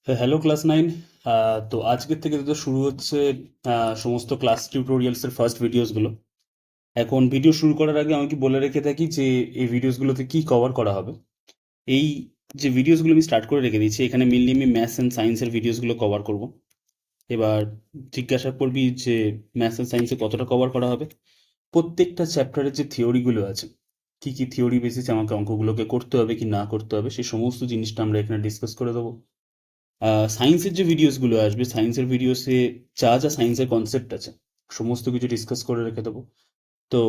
Hello class 9। তো আজকের থেকে তো শুরু হচ্ছে সমস্ত ক্লাস টিউটোরিয়ালসের ফার্স্ট ভিডিওসগুলো। এখন ভিডিও শুরু করার আগে আমি কি বলে রেখে থাকি যে এই ভিডিওসগুলোতে কি কভার করা হবে। এই যে ভিডিওসগুলো আমি স্টার্ট করে রেখে দিচ্ছি, এখানে মেনলি আমি ম্যাথস অ্যান্ড সায়েন্সের ভিডিওসগুলো কভার করব। এবার জিজ্ঞাসা করবি যে ম্যাথস অ্যান্ড সায়েন্সে কতটা কভার করা হবে। প্রত্যেকটা চ্যাপ্টারের যে থিওরিগুলো আছে, কি কি থিওরি বেসিসে আমাকে অঙ্কগুলোকে করতে হবে কি না করতে হবে, সেই সমস্ত জিনিসটা আমরা এখানে ডিসকাস করে দেবো। সায়েন্সের যে ভিডিওসগুলো আসবে, সায়েন্সের ভিডিওসে যা যা সায়েন্সের কনসেপ্ট আছে সমস্ত কিছু ডিসকাস করে রেখে দেবো। তো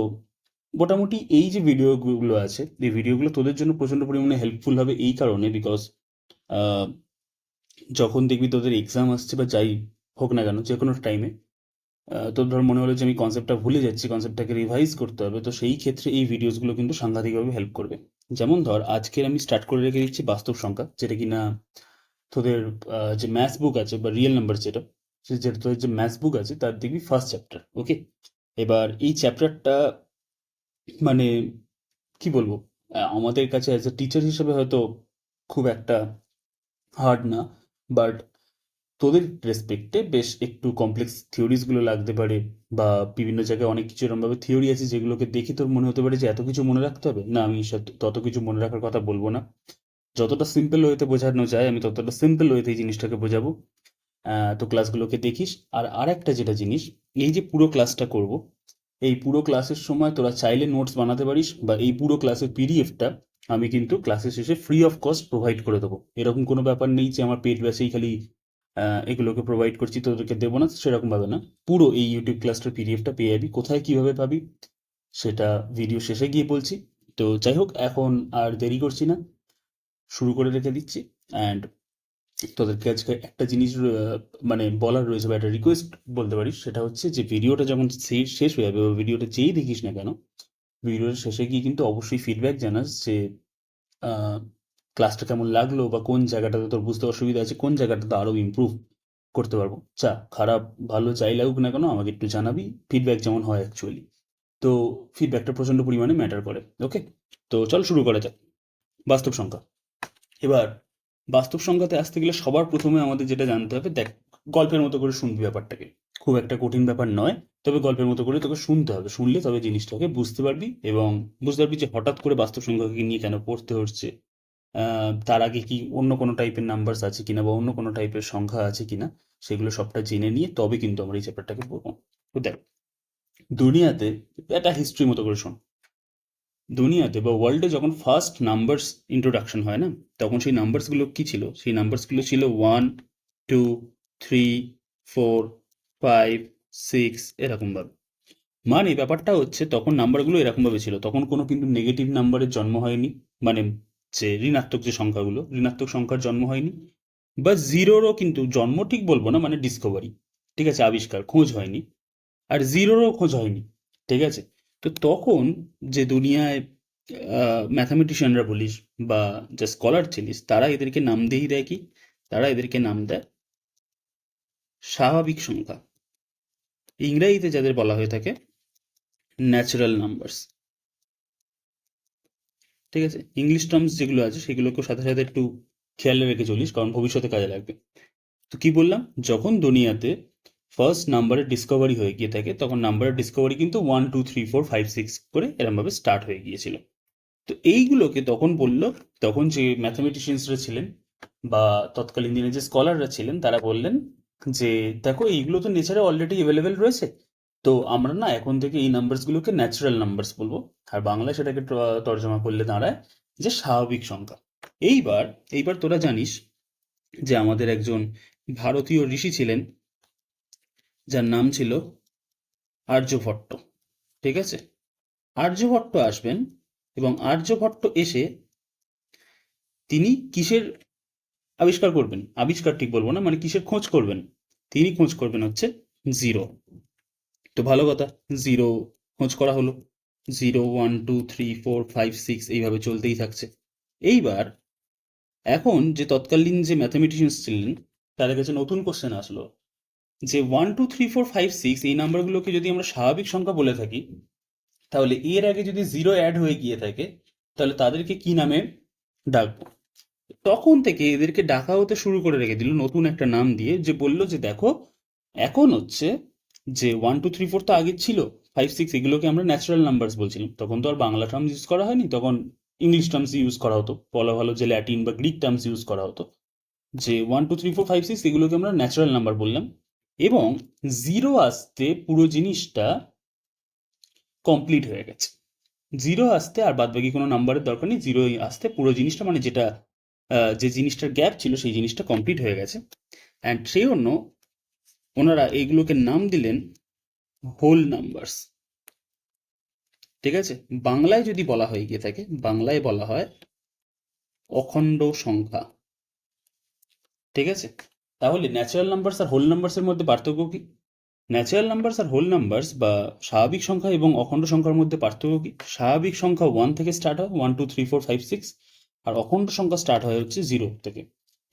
মোটামুটি এই যে ভিডিওগুলো আছে, এই ভিডিওগুলো তোদের জন্য প্রচণ্ড পরিমাণে হেল্পফুল হবে এই কারণে, বিকজ যখন দেখবি তোদের এক্সাম আসছে বা যাই হোক না কেন, যে কোনো টাইমে তোর ধর মনে হলো যে আমি কনসেপ্টটা ভুলে যাচ্ছি, কনসেপ্টটাকে রিভাইজ করতে হবে, তো সেই ক্ষেত্রে এই ভিডিওসগুলো কিন্তু সাংঘাতিকভাবে হেল্প করবে। যেমন ধর আজকের আমি স্টার্ট করে রেখে দিচ্ছি বাস্তব সংখ্যা, যেটা কিনা তোদের যে ম্যাথস বুক আছে বা রিয়েল নাম্বার যেটা, যেটা তোদের যে ম্যাথস বুক আছে তার দেখবি ফার্স্ট চ্যাপ্টার। ওকে, এবার এই চ্যাপ্টারটা মানে কি বলবো, আমাদের কাছে অ্যাজ এ টিচার হিসেবে হয়তো খুব একটা হার্ড না, বাট তোদের রেসপেক্টে বেশ একটু কমপ্লেক্স থিওরিজগুলো লাগতে পারে, বা বিভিন্ন জায়গায় অনেক কিছু এরকমভাবে থিওরি আছে যেগুলোকে দেখে তোর মনে হতে পারে যে এত কিছু মনে রাখতে হবে না। আমি তত কিছু মনে রাখার কথা বলবো না, যতটা সিম্পল ওয়েতে বোঝানো যায় আমি ততটা সিম্পল ওয়েতে এই জিনিসটাকে বোঝাবো। তো ক্লাসগুলোকে দেখিস। আর আরেকটা যেটা জিনিস, এই যে পুরো ক্লাসটা করব, এই পুরো ক্লাসের সময় তোরা চাইলে নোটস বানাতে পারিস, বা এই পুরো ক্লাসের পিডিএফটা আমি কিন্তু ক্লাসের শেষে ফ্রি অফ কস্ট প্রোভাইড করে দেবো। এরকম কোনো ব্যাপার নেই যে আমার পেট ব্যাসেই খালি এগুলোকে প্রোভাইড করছি তোদেরকে দেবো না, সেরকম ভাবে না। পুরো এই ইউটিউব ক্লাসটার পিডিএফটা পেয়ে যাবি। কোথায় কিভাবে পাবি সেটা ভিডিও শেষে গিয়ে বলছি। তো যাই হোক, এখন আর দেরি করছি না, শুরু করে রেখে দিচ্ছি। অ্যান্ড তোদেরকে আজকে একটা জিনিস মানে বলার রয়েছে, বা একটা রিকোয়েস্ট বলতে পারিস, সেটা হচ্ছে যে ভিডিওটা যখন শেষ হয়ে যাবে, বা ভিডিওটা যেই দেখিস না কেন, ভিডিওর শেষে গিয়ে কিন্তু অবশ্যই ফিডব্যাক জানাস যে ক্লাসটা কেমন লাগলো, বা কোন জায়গাটাতে তোর বুঝতে অসুবিধা আছে, কোন জায়গাটাতে আরো ইমপ্রুভ করতে পারবো। খারাপ ভালো যাই লাগুক না কেন আমাকে একটু জানাবি, ফিডব্যাক যেমন হয় অ্যাকচুয়ালি। তো ফিডব্যাকটা প্রচন্ড পরিমাণে ম্যাটার করে। ওকে, তো চল শুরু করা যাক। বাস্তব সংখ্যা। এবার বাস্তব সংখ্যাতে আসতে গেলে সবার প্রথমে আমাদের যেটা জানতে হবে, দেখ, গল্পের মতো করে শুনবি ব্যাপারটাকে। খুব একটা কঠিন ব্যাপার নয়, তবে গল্পের মতো করে তোকে শুনতে হবে। শুনলে তবে জিনিসটাকে বুঝতে পারবি, এবং বুঝতে পারবি যে হঠাৎ করে বাস্তব সংখ্যাকে নিয়ে কেন পড়তে হচ্ছে। তার আগে কি অন্য কোনো টাইপের নাম্বারস আছে কিনা, বা অন্য কোনো টাইপের সংখ্যা আছে কিনা, সেগুলো সবটা জেনে নিয়ে তবে কিন্তু আমরা এই চ্যাপ্টারটাকে পড়বো। তো দেখ, দুনিয়াতে একটা হিস্ট্রি মতো করে শোন। দুনিয়াতে বা ওয়ার্ল্ডে যখন ফার্স্ট নাম্বারস ইন্ট্রোডাকশন হয় না, তখন সেই নাম্বারসগুলো কি ছিল? সেই নাম্বারসগুলো ছিল 1, 2, 3, 4, 5, 6 এরকমভাবে। মানে ব্যাপারটা হচ্ছে তখন নাম্বারগুলো এরকমভাবে ছিল, তখন কোনো কিন্তু নেগেটিভ নাম্বারের জন্ম হয়নি। মানে যে ঋণাত্মক যে সংখ্যাগুলো, ঋণাত্মক সংখ্যার জন্ম হয়নি, বা জিরোরও কিন্তু জন্ম ঠিক বলবো না, মানে ডিসকভারি, ঠিক আছে, আবিষ্কার, খোঁজ হয়নি। আর জিরোরও খোঁজ হয়নি, ঠিক আছে। তো তখন যে দুনিয়ায় ম্যাথামেটিশিয়ানরা বলিস বা যে স্কলার ছিলিস, তারা এদেরকে নাম দিয়েই দেয় কি? তারা এদেরকে নাম দেয় স্বাভাবিক সংখ্যা। ইংরেজিতে যাদের বলা হয়ে থাকে ন্যাচারাল নাম্বারস, ঠিক আছে। ইংলিশ টার্মস যেগুলো আছে সেগুলোকেও সাথে সাথে একটু খেয়ালে রেখে চলিস, কারণ ভবিষ্যতে কাজে লাগবে। তো কি বললাম, যখন দুনিয়াতে ফার্স্ট নাম্বারের ডিসকভারি হয়ে গিয়ে থাকে, তখন নাম্বারের ডিসকভারি কিন্তু 1, 2, 3, 4, 5, 6 করে এরমভাবে স্টার্ট হয়ে গিয়েছিল। তো এইগুলোকে তখন বললো, তখন যে ম্যাথামেটিশিয়ানসরা ছিলেন বা তৎকালীন দিনে যে স্কলাররা ছিলেন, তারা বললেন যে দেখো, এইগুলো তো নেচারে অলরেডি অ্যাভেলেবেল রয়েছে, তো আমরা না এখন থেকে এই নাম্বারসগুলোকে ন্যাচারাল নাম্বারস বলবো। আর বাংলায় সেটাকে তর্জমা করলে দাঁড়ায় যে স্বাভাবিক সংখ্যা। এইবার এইবার তোরা জানিস যে আমাদের একজন ভারতীয় ঋষি ছিলেন, যার নাম ছিল আর্যভট্ট, ঠিক আছে। আর্যভট্ট আসবেন, এবং আর্যভট্ট এসে তিনি কিসের আবিষ্কার করবেন? আবিষ্কার ঠিক বলবো না, মানে কিসের খোঁজ করবেন? তিনি খোঁজ করবেন হচ্ছে জিরো। তো ভালো কথা, জিরো খোঁজ করা হলো। 0, 1, 2, 3, 4, 5, 6 এইভাবে চলতেই থাকছে। এইবার এখন যে তৎকালীন যে ম্যাথামেটিশিয়ানস ছিলেন, তাদের কাছে নতুন কোশ্চেন আসলো যে 1, 2, 3, 4, 5, 6 এই নাম্বারগুলোকে যদি আমরা স্বাভাবিক সংখ্যা বলে থাকি, তাহলে এর আগে যদি জিরো অ্যাড হয়ে গিয়ে থাকে, তাহলে তাদেরকে কি নামে ডাকবো? তখন থেকে এদেরকে ডাকা হতে শুরু করে রেখে দিল নতুন একটা নাম দিয়ে, যে বলল যে দেখো এখন হচ্ছে যে 1 2 3 4 তো আগে ছিল, 5 6 এগুলোকে আমরা ন্যাচারাল নাম্বারস বলছিলাম, তখন তো আর বাংলা টার্মস ইউজ করা হয়নি, তখন ইংলিশ টার্মস ইউজ করা হতো, বলা ভালো যে ল্যাটিন বা গ্রিক টার্মস ইউজ করা হতো, যে 1 2 3 4 5 6 এগুলোকে আমরা ন্যাচারাল নাম্বার বললাম, এবং জিরো আসতে পুরো জিনিসটা কমপ্লিট হয়ে গেছে। জিরো আসতে আর বাদ বাকি কোনো নাম্বারের দরকার নেই, জিরো আসতে পুরো জিনিসটা মানে যেটা যে জিনিসটার গ্যাপ ছিল সেই জিনিসটা কমপ্লিট হয়ে গেছে। অ্যান্ড সেই জন্য ওনারা এইগুলোকে নাম দিলেন হোল নাম্বারস। ঠিক আছে, বাংলায় যদি বলা হয়ে গিয়ে থাকে, বাংলায় বলা হয় অখণ্ড সংখ্যা। ঠিক আছে, তাহলে ন্যাচারাল নাম্বারস আর হোল নাম্বারসের মধ্যে পার্থক্য কি? ন্যাচারাল নাম্বারস আর হোল নাম্বারস বা স্বাভাবিক সংখ্যা এবং অখণ্ড সংখ্যার মধ্যে পার্থক্য কি? স্বাভাবিক সংখ্যা 1 থেকে স্টার্ট হয়, 1 2 3 4 5 6, আর অখণ্ড সংখ্যা স্টার্ট হয় হচ্ছে 0 থেকে।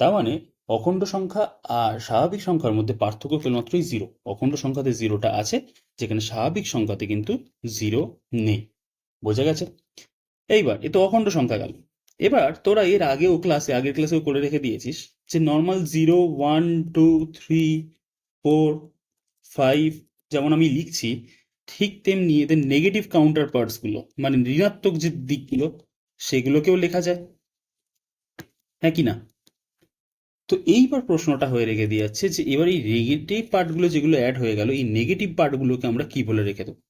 তার মানে অখণ্ড সংখ্যা আর স্বাভাবিক সংখ্যার মধ্যে পার্থক্য কেবলমাত্রই 0। অখণ্ড সংখ্যাতে 0টা আছে, যেখানে স্বাভাবিক সংখ্যাতে কিন্তু 0 নেই। বোঝা গেছে? এইবার এ তো অখণ্ড সংখ্যা গেল। এবার তোরা এর আগের ক্লাসেও করে রেখে দিয়েছিস যে নর্মাল 0 1 2 3 4 5, যেমন আমি লিখছি ঠিক তেমনি এদের নেগেটিভ কাউন্টার পার্টস গুলো মানে ঋণাত্মক যে দিকগুলো সেগুলোকেও লেখা যায়, হ্যাঁ কি না? তো এইবার প্রশ্নটা হয়ে রেখে দিয়ে যাচ্ছে যে এবার এই নেগেটিভ পার্টগুলো যেগুলো অ্যাড হয়ে গেল, এই নেগেটিভ পার্টগুলোকে আমরা কি বলে রেখে দেবো?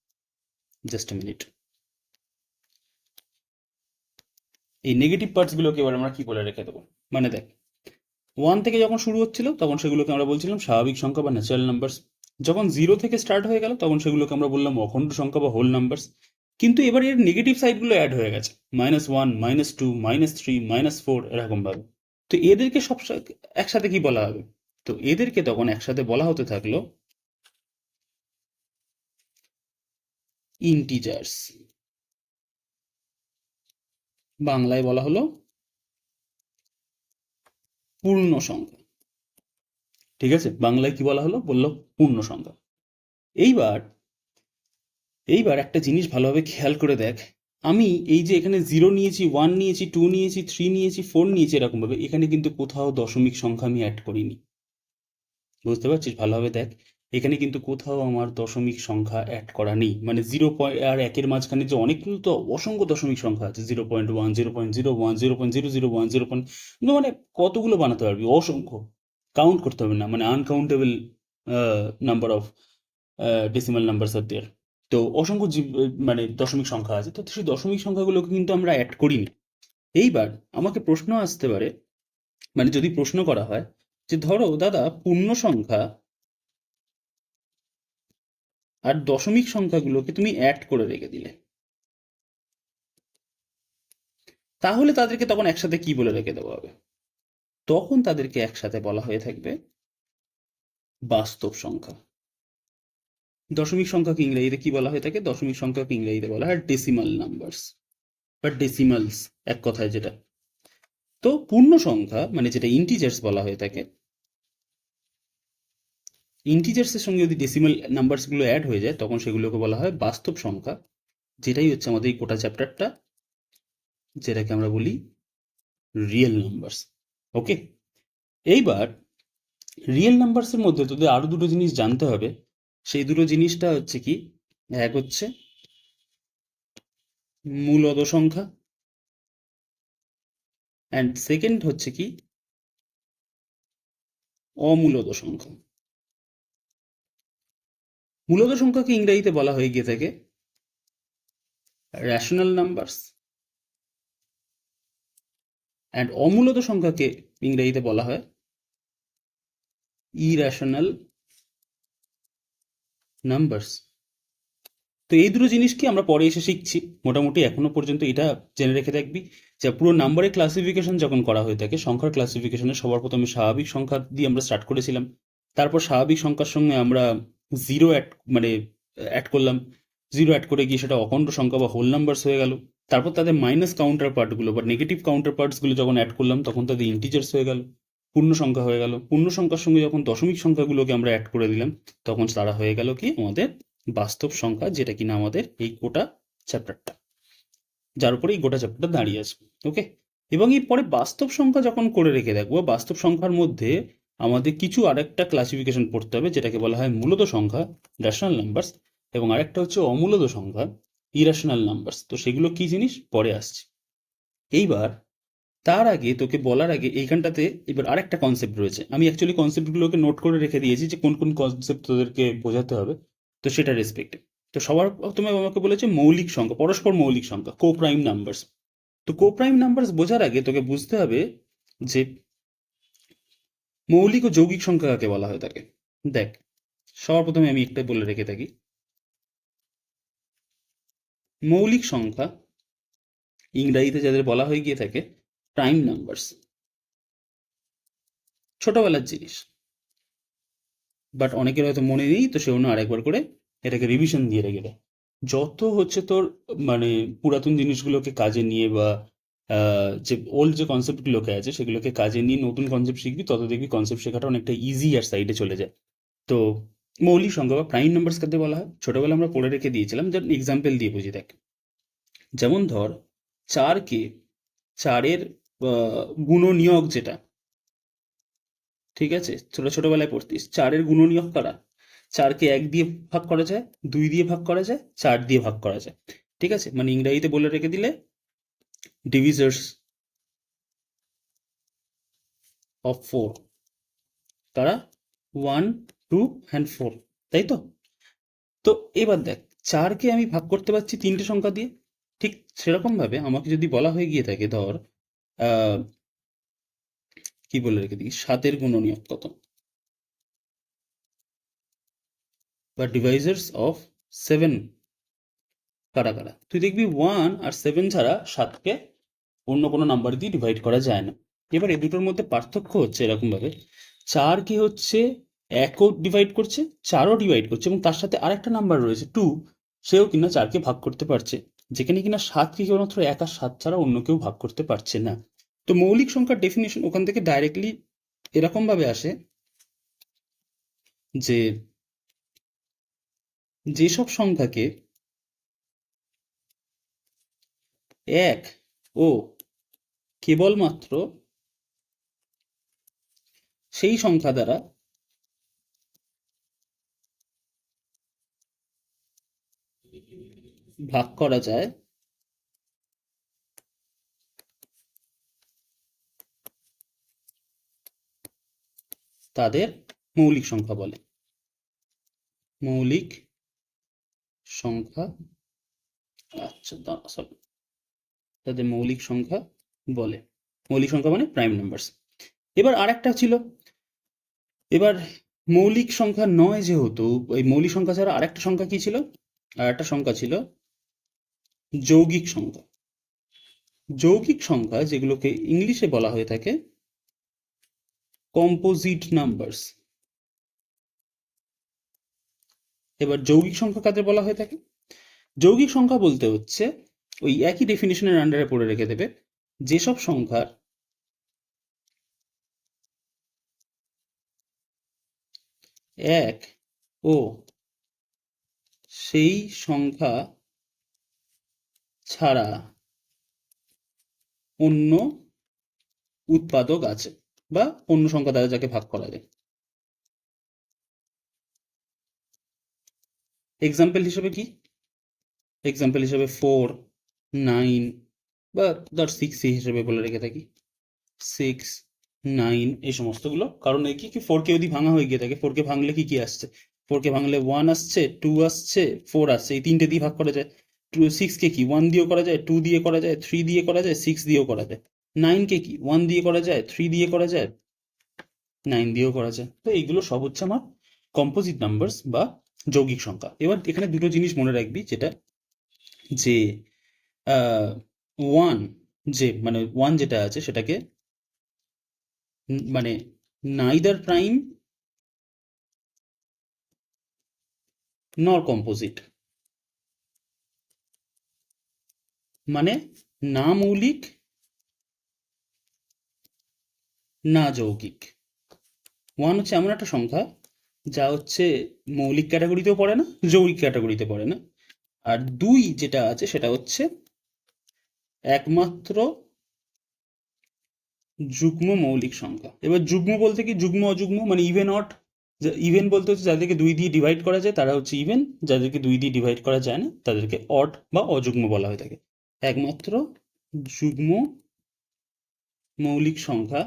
Just a minute. এই নেগেটিভ পার্টসগুলোকে এবার আমরা কি বলে রেখে দেবো? মানে দেখ, 1 থেকে যখন শুরু হচ্ছিল তখন সেগুলোকে আমরা বলছিলাম স্বাভাবিক সংখ্যা বা ন্যাচারাল নাম্বারস। যখন 0 থেকে স্টার্ট হয়ে গেল তখন সেগুলোকে আমরা বললাম অখণ্ড সংখ্যা বা হোল নাম্বারস। কিন্তু এবার এর নেগেটিভ সাইডগুলো অ্যাড হয়ে গেছে, -1 -2 -3 -4 এরকম ভাবে। তো এদেরকে সব একসাথে কি বলা হবে? তো এদেরকে তখন একসাথে বলা হতে থাকলো ইন্টিজার্স। বাংলায় বলা হলো পূর্ণ সংখ্যা। ঠিক আছে, বাংলায় কি বলা হলো? বললো পূর্ণ সংখ্যা। এইবার এইবার একটা জিনিস ভালোভাবে খেয়াল করে দেখ, আমি এই যে এখানে 0 নিয়েছি, 1 নিয়েছি, 2 নিয়েছি, 3 নিয়েছি, 4 নিয়েছি, এরকম ভাবে এখানে কিন্তু কোথাও দশমিক সংখ্যা আমি অ্যাড করিনি। বুঝতে পারছিস? ভালোভাবে দেখ, এখানে কিন্তু কোথাও আমার দশমিক সংখ্যা অ্যাড করা নেই। মানে 0 আর 1-এর মাঝখানে যে অনেকগুলো তো অসংখ্য দশমিক সংখ্যা আছে, 0.1 0.01 0.001 মানে কতগুলো বানাতে পারবি? অসংখ্য, কাউন্ট করতে হবে না, মানে uncountable number of decimal numbers are there. তো অসংখ্য মানে দশমিক সংখ্যা আছে, তো সেই দশমিক সংখ্যাগুলোকে কিন্তু আমরা অ্যাড করিনি। এইবার আমাকে প্রশ্ন আসতে পারে, মানে যদি প্রশ্ন করা হয় যে ধরো দাদা পূর্ণ সংখ্যা আর দশমিক সংখ্যাগুলোকে তুমি অ্যাড করে রেখে দিলে, তাহলে তাদেরকে তখন একসাথে কি বলে রেখে দেওয়া হবে? তখন তাদেরকে একসাথে বলা হয়ে থাকবে বাস্তব সংখ্যা। দশমিক সংখ্যাকে ইংরেজিতে কি বলা হয়ে থাকে? দশমিক সংখ্যাকে ইংরেজিতে বলা হয় ডেসিমাল নাম্বারস বা ডেসিমালস, এক কথায় যেটা। তো পূর্ণ সংখ্যা মানে যেটা ইন্টিজার্স বলা হয়ে থাকে, ইন্টিজার্সের সঙ্গে যদি ডেসিমাল নাম্বারসগুলো অ্যাড হয়ে যায় তখন সেগুলোকে বলা হয় বাস্তব সংখ্যা, যেটাই হচ্ছে আমাদের এই গোটা চ্যাপ্টারটা, যেটাকে আমরা বলি রিয়েল নাম্বারস। ওকে, এইবার রিয়েল নাম্বারসের মধ্যে তোদের আরো দুটো জিনিস জানতে হবে। সেই দুটো জিনিসটা হচ্ছে কি, এক হচ্ছে মূলদ সংখ্যা, অ্যান্ড সেকেন্ড হচ্ছে কি অমূলদ সংখ্যা। মূলদ সংখ্যাকে ইংরেজিতে বলা হয়ে গিয়ে থাকে রেশনাল নাম্বারস, অ্যান্ড অমূলদ সংখ্যাকে ইংরেজিতে বলা হয় ইরেশনাল নাম্বারস। তো এই দুটো জিনিস কি আমরা পরে এসে শিখছি, মোটামুটি এখনো পর্যন্ত এটা জেনে রেখে থাকবি যে পুরো নাম্বারের ক্লাসিফিকেশন যখন করা হয়ে থাকে, সংখ্যার ক্লাসিফিকেশনে সবার প্রথমে স্বাভাবিক সংখ্যা দিয়ে আমরা স্টার্ট করেছিলাম, তারপর স্বাভাবিক সংখ্যার সঙ্গে আমরা জিরো অ্যাড মানে অ্যাড করলাম, জিরো অ্যাড করে গিয়ে সেটা অখণ্ড সংখ্যা বা হোল নাম্বারস হয়ে গেল, তারপর তাদের মাইনাস কাউন্টার পার্টগুলো বা নেগেটিভ কাউন্টার পার্টসগুলো যখন অ্যাড করলাম তখন তাদের ইন্টিজার্স হয়ে গেল, পূর্ণ সংখ্যা হয়ে গেল, পূর্ণ সংখ্যার সঙ্গে যখন দশমিক সংখ্যাগুলোকে আমরা অ্যাড করে দিলাম তখন তারা হয়ে গেল কি আমাদের বাস্তব সংখ্যা, যেটা কিনা আমাদের এই গোটা চ্যাপ্টারটা, যার উপরে এই গোটা চ্যাপ্টারটা দাঁড়িয়ে আছে। ওকে, এবং এই পরে বাস্তব সংখ্যা যখন করে রেখে দেখবো, বাস্তব সংখ্যার মধ্যে আমাদের কিছু আরেকটা ক্লাসিফিকেশন পড়তে হবে, যেটাকে বলা হয় মূলত সংখ্যা, রেশনাল নাম্বারস, এবং আরেকটা হচ্ছে অমূলত সংখ্যা, ইরেশনাল নাম্বারস। তো সেগুলো কি জিনিস পরে আসছে। এইবার তার আগে তোকে বলার আগে এইখানটাতে এবার আরেকটা কনসেপ্ট রয়েছে। আমি অ্যাকচুয়ালি কনসেপ্টগুলোকে নোট করে রেখে দিয়েছি যে কোন কোন কনসেপ্ট তোদেরকে বোঝাতে হবে, তো সেটা রেসপেক্টে। তো সবার প্রথমে আমাকে বলেছে মৌলিক সংখ্যা, পরস্পর মৌলিক সংখ্যা, কো প্রাইম নাম্বারস। তো কো প্রাইম নাম্বারস বোঝার আগে তোকে বুঝতে হবে যে মৌলিক ও যৌগিক সংখ্যা কাকে বলা হয়ে থাকে। দেখ, সবার প্রথমে আমি একটা বলে রেখে থাকি, মৌলিক সংখ্যা ইংরাজিতে যাদের বলা হয়ে গিয়ে থাকে প্রাইম নাম্বারস, ছোটবেলার জিনিস, বাট অনেকের হয়তো মনে নেই, তো সে অন্য আরেকবার করে এটাকে রিভিশন দিয়ে রেখে দেয়। যত হচ্ছে তোর মানে পুরাতন জিনিসগুলোকে কাজে নিয়ে বা যে ওল্ড যে কনসেপ্টগুলোকে আছে সেগুলোকে কাজে নিয়ে নতুন কনসেপ্ট শিখবি, তত দেখবি কনসেপ্ট শেখাটা অনেকটা ইজি আর সাইডে চলে যায়। তো মৌলিক সংখ্যা বা প্রাইম নাম্বারস কাকে বলা হয়, ছোটবেলা আমরা পড়ে রেখে দিয়েছিলাম। যেমন এক্সাম্পল দিয়ে বুঝি দেখ, যেমন ধর চারকে, চারের গুণনীয়ক যেটা, ঠিক আছে, ছোটবেলায় পড়তিস, চারের গুণনীয়ক কারা? চারকে এক দিয়ে ভাগ করা যায়, দুই দিয়ে ভাগ করা যায়, চার দিয়ে ভাগ করা যায়। ঠিক আছে, মানে ইংরাজিতে বলে রেখে দিলে ডিভিজার্স অফ ফোর, তারা 1, 2 অ্যান্ড 4, তাই তো? তো এবার দেখ, চারকে আমি ভাগ করতে পারছি তিনটে সংখ্যা দিয়ে। ঠিক সেরকম ভাবে আমাকে যদি বলা হয়ে গিয়ে থাকে, ধর কি বলে রেখে দিই, সাতের গুণনীয়ক কত, বা ডিভাইজার্স অফ 7 কারা কারা, তুই দেখবি 1 আর 7 ছাড়া 7কে অন্য কোনো নাম্বার দিয়ে ডিভাইড করা যায় না। এবার এই দুটোর মধ্যে পার্থক্য হচ্ছে এরকম ভাবে, 4 কি হচ্ছে একও ডিভাইড করছে, 4ও ডিভাইড করছে, এবং তার সাথে আরেকটা নাম্বার রয়েছে 2, সেও কিনা 4কে ভাগ করতে পারছে, যেখানে কিনা 7 কি কেবলমাত্র 1 আর 7 ছাড়া অন্য কেউ ভাগ করতে পারছে না। তো মৌলিক সংখ্যার ডেফিনেশন ওখান থেকে ডাইরেক্টলি এরকম ভাবে আসে যে যেসব সংখ্যাকে 1 ও কেবলমাত্র সেই সংখ্যা দ্বারা ভাগ করা যায়, তাদের মৌলিক সংখ্যা বলে। মৌলিক সংখ্যা, আচ্ছা সরি, তাদের মৌলিক সংখ্যা বলে। মৌলিক সংখ্যা মানে প্রাইম নাম্বারস। এবার আরেকটা ছিল, এবার মৌলিক সংখ্যা নয় যেহেতু, ওই মৌলিক সংখ্যা ছাড়া আরেকটা সংখ্যা কি ছিল, আর একটা সংখ্যা ছিল যৌগিক সংখ্যা। যৌগিক সংখ্যা যেগুলোকে ইংলিশে বলা হয়ে থাকে কম্পোজিট নাম্বারস। এবার যৌগিক সংখ্যা কাদের বলা হয়ে থাকে? যৌগিক সংখ্যা বলতে হচ্ছে ওই একই ডেফিনেশনের আন্ডারে পড়ে রেখে দেবে, যেসব সংখ্যার এক ও সেই সংখ্যা ছাড়া অন্য উৎপাদক আছে, বা অন্য সংখ্যা দ্বারা যাকে ভাগ করা যায়। এক্সাম্পল হিসেবে কি? এক্সাম্পল হিসেবে 4, 9, বা ধর 6 হিসেবে বলে রেখে থাকি, 6, 9, এই সমস্তগুলো। কারণ এই কি 4কে যদি ভাঙা হয়ে গিয়ে থাকে, 4কে ভাঙলে কি কি আসছে, 4কে ভাঙলে 1 আসছে, 2 আসছে, 4 আসছে, এই তিনটে দিয়ে ভাগ করা যায়। 6কে কি 1 দিয়েও করা যায়, 2 দিয়ে করা যায়, 3 দিয়ে করা যায়, 6 দিয়েও করা যায়। 9কে কি 1 দিয়ে করা যায়, 3 দিয়ে করা যায়, 9 দিয়েও করা যায়। তো এইগুলো সব হচ্ছে আমার কম্পোজিট নাম্বারস বা যৌগিক সংখ্যা। এবার এখানে দুটো জিনিস মনে রাখবি, যেটা যে 1, যে মানে 1 যেটা আছে সেটাকে মানে নাইদার প্রাইম নর কম্পোজিট, মানে না মৌলিক না যৌগিক। 1 হচ্ছে এমন একটা সংখ্যা যা হচ্ছে মৌলিক ক্যাটাগরিতেও পড়ে না, যৌগিক ক্যাটাগরিতে পড়ে না। আর 2 যেটা আছে সেটা হচ্ছে একমাত্র যুগ্ম মৌলিক সংখ্যা। এবার যুগ্ম বলতে কি, যুগ্ম অযুগ্ম মানে ইভেন অড। ইভেন বলতে হচ্ছে যাদেরকে 2 দিয়ে ডিভাইড করা যায় তারা হচ্ছে ইভেন, যাদেরকে 2 দিয়ে ডিভাইড করা যায় না তাদেরকে অড বা অযুগ্ম বলা হয়ে থাকে। একমাত্র যুগ্ম মৌলিক সংখ্যা,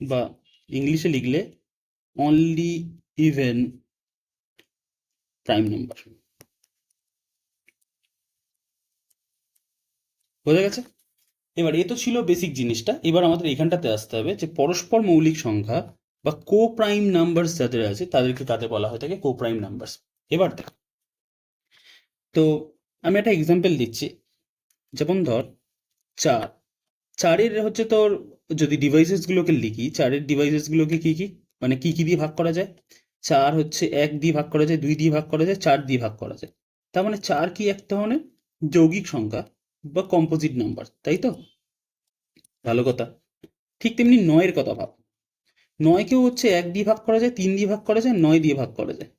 বা ইংলিশে লিখলে অনলি ইভেন প্রাইম নাম্বার। বোঝা গেছে? এবার এ তো ছিল বেসিক জিনিসটা। এবার আমাদের এখানটাতে আসতে হবে যে পরস্পর মৌলিক সংখ্যা বা কো প্রাইম নাম্বারস যাদের আছে তাদেরকে তাদের বলা হয়ে থাকে কো প্রাইম নাম্বারস। এবার দেখ, তো আমি একটা এক্সাম্পল দিচ্ছি। যেমন ধর 4, 4-এর হচ্ছে তোর যদি ডিভাইসেস গুলোকে লিখি, 4-এর ডিভাইসেস গুলোকে কি কি মানে কি কি দিয়ে ভাগ করা যায়? 4 হচ্ছে 1 দিয়ে ভাগ করা যায়, 2 দিয়ে ভাগ করা যায়, 4 দিয়ে ভাগ করা যায়। তার মানে 4 কি এক ধরনের যৌগিক সংখ্যা বা কম্পোজিট নাম্বার, তাই তো? ভালো কথা। ঠিক তেমনি 9-এর কথা ভাব। 9কেও হচ্ছে 1 দিয়ে ভাগ করা যায়, 3 দিয়ে ভাগ করা যায়, 9 দিয়ে ভাগ করা যায়।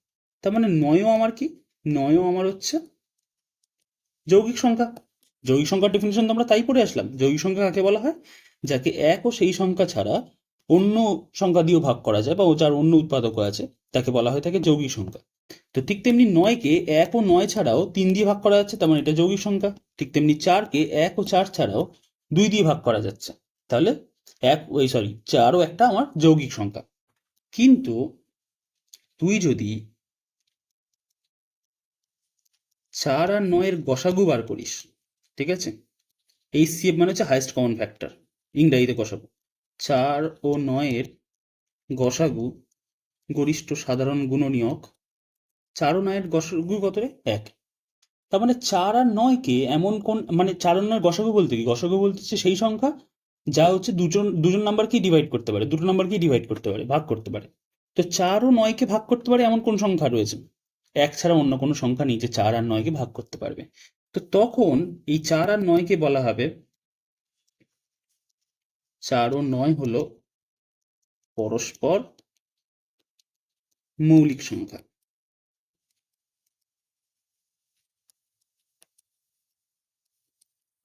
তার মানে 9ও আমার কি? 9ও আমার হচ্ছে যৌগিক সংখ্যা। যৌগিক সংখ্যার ডেফিনিশন তো আমরা তাই পড়ে আসলাম। যৌগিক সংখ্যা কাকে বলা হয়? যাকে এক ও সেই সংখ্যা ছাড়া অন্য সংখ্যা দিয়েও ভাগ করা যায় বা ও যার অন্য উৎপাদকও আছে তাকে বলা হয়ে থাকে যৌগিক সংখ্যা। তো ঠিক তেমনি 9কে 1 ও 9 ছাড়াও 3 দিয়ে ভাগ করা যাচ্ছে, তার মানে এটা যৌগিক সংখ্যা। ঠিক তেমনি 4কে 1 ও 4 ছাড়াও 2 দিয়ে ভাগ করা যাচ্ছে, তাহলে 4 ও একটা আমার যৌগিক সংখ্যা। কিন্তু তুই যদি 4 আর 9-এর গসাগু বার করিস, ঠিক আছে? HCF মানে হচ্ছে হাইয়েস্ট কমন ফ্যাক্টর, ইংরাজিতে গসাগু। 4 ও 9-এর গসাগু গরিষ্ঠ সাধারণ গুণনীয়ক। 4 ও 9-এর গসাগু কত রে? 1। তার মানে 4 আর 9-কে এমন কোন মানে 4 আর 9 গসাগু বলতে কি? গসাগু বলতে হচ্ছে সেই সংখ্যা যা হচ্ছে দুজন দুজন নাম্বারকেই ডিভাইড করতে পারে, দুটো নাম্বারকেই ডিভাইড করতে পারে, ভাগ করতে পারে। তো 4 ও 9-কে ভাগ করতে পারে এমন কোন সংখ্যা রয়েছে? 1 ছাড়া অন্য কোনো সংখ্যা নেই যে 4 আর 9-কে ভাগ করতে পারবে। তো তখন এই 4 আর 9-কে বলা হবে, 4 ও 9 হলো পরস্পর মৌলিক সংখ্যা।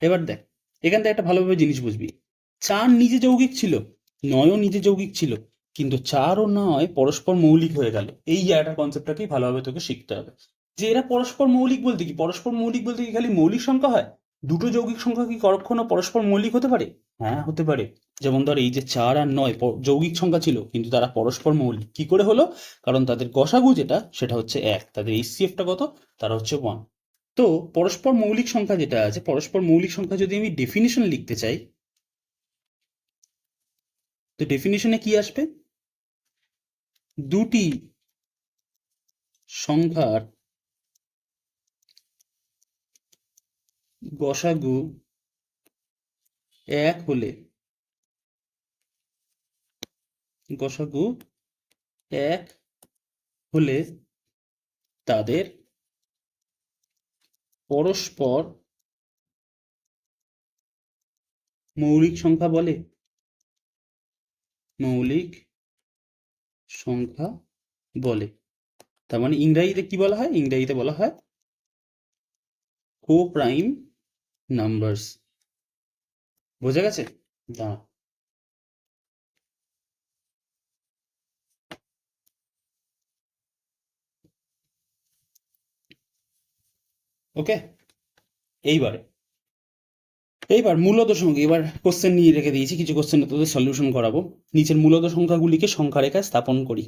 এবার দেখ, এখান থেকে একটা ভালোভাবে জিনিস বুঝবি। 4 নিজে যৌগিক ছিল, 9ও নিজে যৌগিক ছিল, কিন্তু 4 ও 9 পরস্পর মৌলিক হয়ে গেল। এই জায়গাটার কনসেপ্টটাকেই ভালোভাবে তোকে শিখতে হবে যে এরা পরস্পর মৌলিক বলতে কি? পরস্পর মৌলিক বলতে কি খালি মৌলিক সংখ্যা হয়? দুটো যৌগিক সংখ্যা কি কখনো পরস্পর মৌলিক হতে পারে? হ্যাঁ, হতে পারে। যেমন ধর এই যে 4 আর 9 যৌগিক সংখ্যা ছিল কিন্তু তারা পরস্পর মৌলিক কি করে হলো? কারণ তাদের গসাগু যেটা সেটা হচ্ছে 1, তাদের HCFটা কত? তারা হচ্ছে 1। তো পরস্পর মৌলিক সংখ্যা যেটা আছে, পরস্পর মৌলিক সংখ্যা যদি আমি ডেফিনিশন লিখতে চাই, তো ডেফিনিশনে কি আসবে? দুটি সংখ্যার গসাগু 1 হলে, গসাগু 1 হলে তাদের পরস্পর মৌলিক সংখ্যা বলে। মৌলিক সংখ্যা বলে। তার মানে ইংরেজিতে কি বলা হয়? ইংরেজিতে বলা হয় কো প্রাইম নাম্বারস। বোঝা গেছে? দাঁড়া, ওকে। এইবারে এইবার মূলত সংখ্যা, এবার কোশ্চেন নিয়ে রেখে দিয়েছি, কিছু কোশ্চেন তোদের সলিউশন করাবো। নিচের মূলত সংখ্যাগুলিকে সংখ্যা রেখায় স্থাপন করি।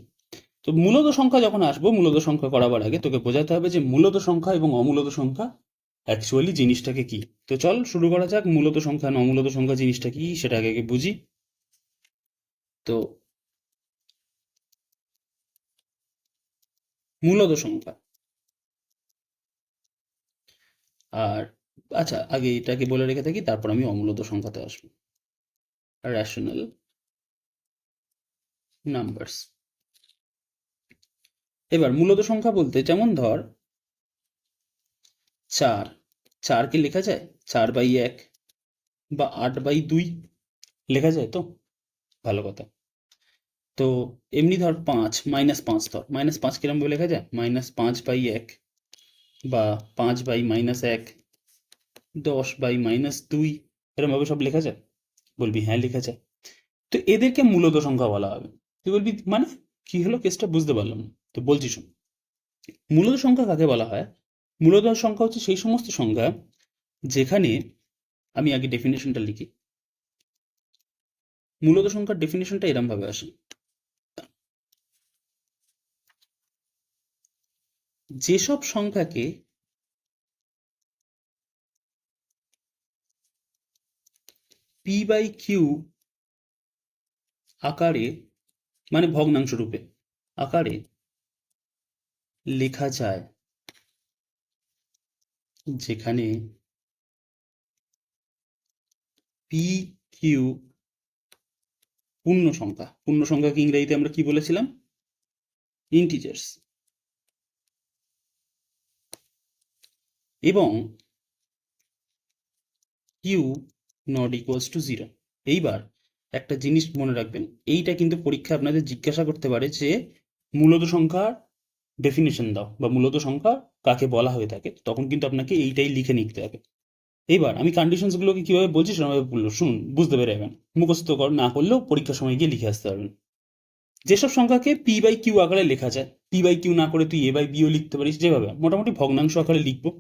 তো মূলত সংখ্যা যখন আসবো, মূলত সংখ্যা করাবার আগে তোকে বোঝাতে হবে যে মূলত সংখ্যা এবং অমূলত সংখ্যা অ্যাকচুয়ালি জিনিসটাকে কি। তো চল শুরু করা যাক। মূলত সংখ্যা না অমূলত সংখ্যা জিনিসটা কি সেটা আগে বুঝি। তো মূলত সংখ্যা, আর আচ্ছা আগে এটাকে বলে রেখে থাকি, তারপর আমি অমূলত সংখ্যাতে আসবো। Rational numbers. এবার মূলত সংখ্যা বলতে যেমন ধর 4, 4কে লেখা যায় 4/1 বা 8/2, লেখা যায় তো? ভালো কথা। তো এমনি ধর 5, -5, ধর -5 কিরম ভাবে লেখা যায়? -5/1 বা 5/-1, 10/-2, এরকম ভাবে সব লেখা যায়? বলবি হ্যাঁ লেখা যায়। তো এদেরকে মূলত সংখ্যা বলা হবে। তুই বলবি মানে কি হলো কেসটা, বুঝতে পারলাম না। তো বলছি শোন, মূলত সংখ্যা কাকে বলা হয়? মূলত সংখ্যা হচ্ছে সেই সমস্ত সংখ্যা যেখানে, আমি আগে ডেফিনেশনটা লিখি। মূলত সংখ্যার ডেফিনেশনটা এরম ভাবে আসে, যেসব সংখ্যাকে পি বাই কিউ আকারে, মানে ভগ্নাংশ রূপে আকারে লেখা যায়, যেখানে পি কিউ পূর্ণ সংখ্যা, পূর্ণ সংখ্যাকে ইংরেজিতে আমরা কি বলেছিলাম? ইন্টিজার্স। এবং Q not equals to zero. এইবার একটা জিনিস মনে রাখবেন, এইটা কিন্তু পরীক্ষা আপনাদের জিজ্ঞাসা করতে পারে যে মূলত সংখ্যার ডেফিনেশন দাও, বা মূলত সংখ্যা কাকে বলা হয়ে থাকে, তখন কিন্তু আপনাকে এইটাই লিখে নিতে হবে। এবার আমি কন্ডিশনসগুলোকে কিভাবে বলছি সেভাবে বললো, শুনুন, বুঝতে পেরে যাবেন। মুখস্থ কর না করলেও পরীক্ষার সময় গিয়ে লিখে আসতে পারবেন। যেসব সংখ্যাকে পি বাই কিউ আকারে লেখা যায়, পি বাই কিউ না করে তুই এ বাই বিও লিখতে পারিস, যেভাবে মোটামুটি ভগ্নাংশ আকারে লিখবো।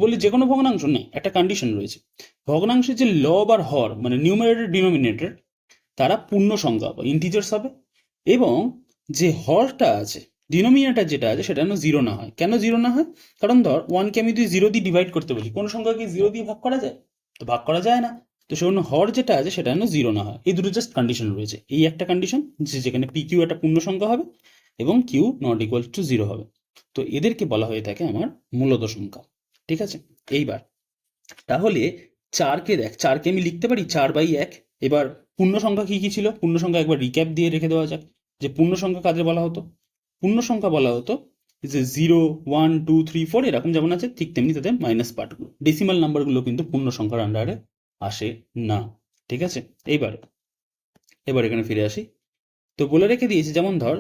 বললি যে কোনো ভগ্নাংশ না, একটা কন্ডিশন রয়েছে, ভগ্নাংশের যে লব আর হর, মানে নিউমারেটর ডিনোমিনেটর, তারা পূর্ণ সংখ্যা বা ইন্টিজার্স হবে। এবং যে হরটা আছে, ডিনোমিনেটর যেটা আছে, সেটা যেন জিরো না হয়। কেন জিরো না হয়? কারণ ধর ওয়ানকে আমি তুই জিরো দিয়ে ডিভাইড করতে বলি, কোনো সংখ্যাকে জিরো দিয়ে ভাগ করা যায়? তো ভাগ করা যায় না। তো সেজন্য হর যেটা আছে সেটা যেন জিরো না হয়। এই দুটো জাস্ট কন্ডিশন রয়েছে। এই একটা কন্ডিশন যে যেখানে পি কিউ একটা পূর্ণ সংখ্যা হবে এবং Q not equal to zero হবে। তো এদেরকে বলা হয়ে থাকে আমার মূলত সংখ্যা। ঠিক আছে? এইবার তাহলে চারকে দেখ, চারকে আমি লিখতে পারি 4/1। এবার পূর্ণ সংখ্যা কি কি ছিল, পূর্ণ সংখ্যা একবার রিক্যাপ দিয়ে রেখে দেওয়া যাক। যে পূর্ণ সংখ্যা কাদের বলা হতো? পূর্ণ সংখ্যা বলা হতো যে 0, 1, 2, 3, 4 এরকম যেমন আছে, ঠিক তেমনি তাদের মাইনাস পার্টগুলো, ডেসিমাল নাম্বারগুলো কিন্তু পূর্ণ সংখ্যার আন্ডারে আসে না। ঠিক আছে? এইবার এবার এখানে ফিরে আসি। তো বলে রেখে দিয়েছি, যেমন ধর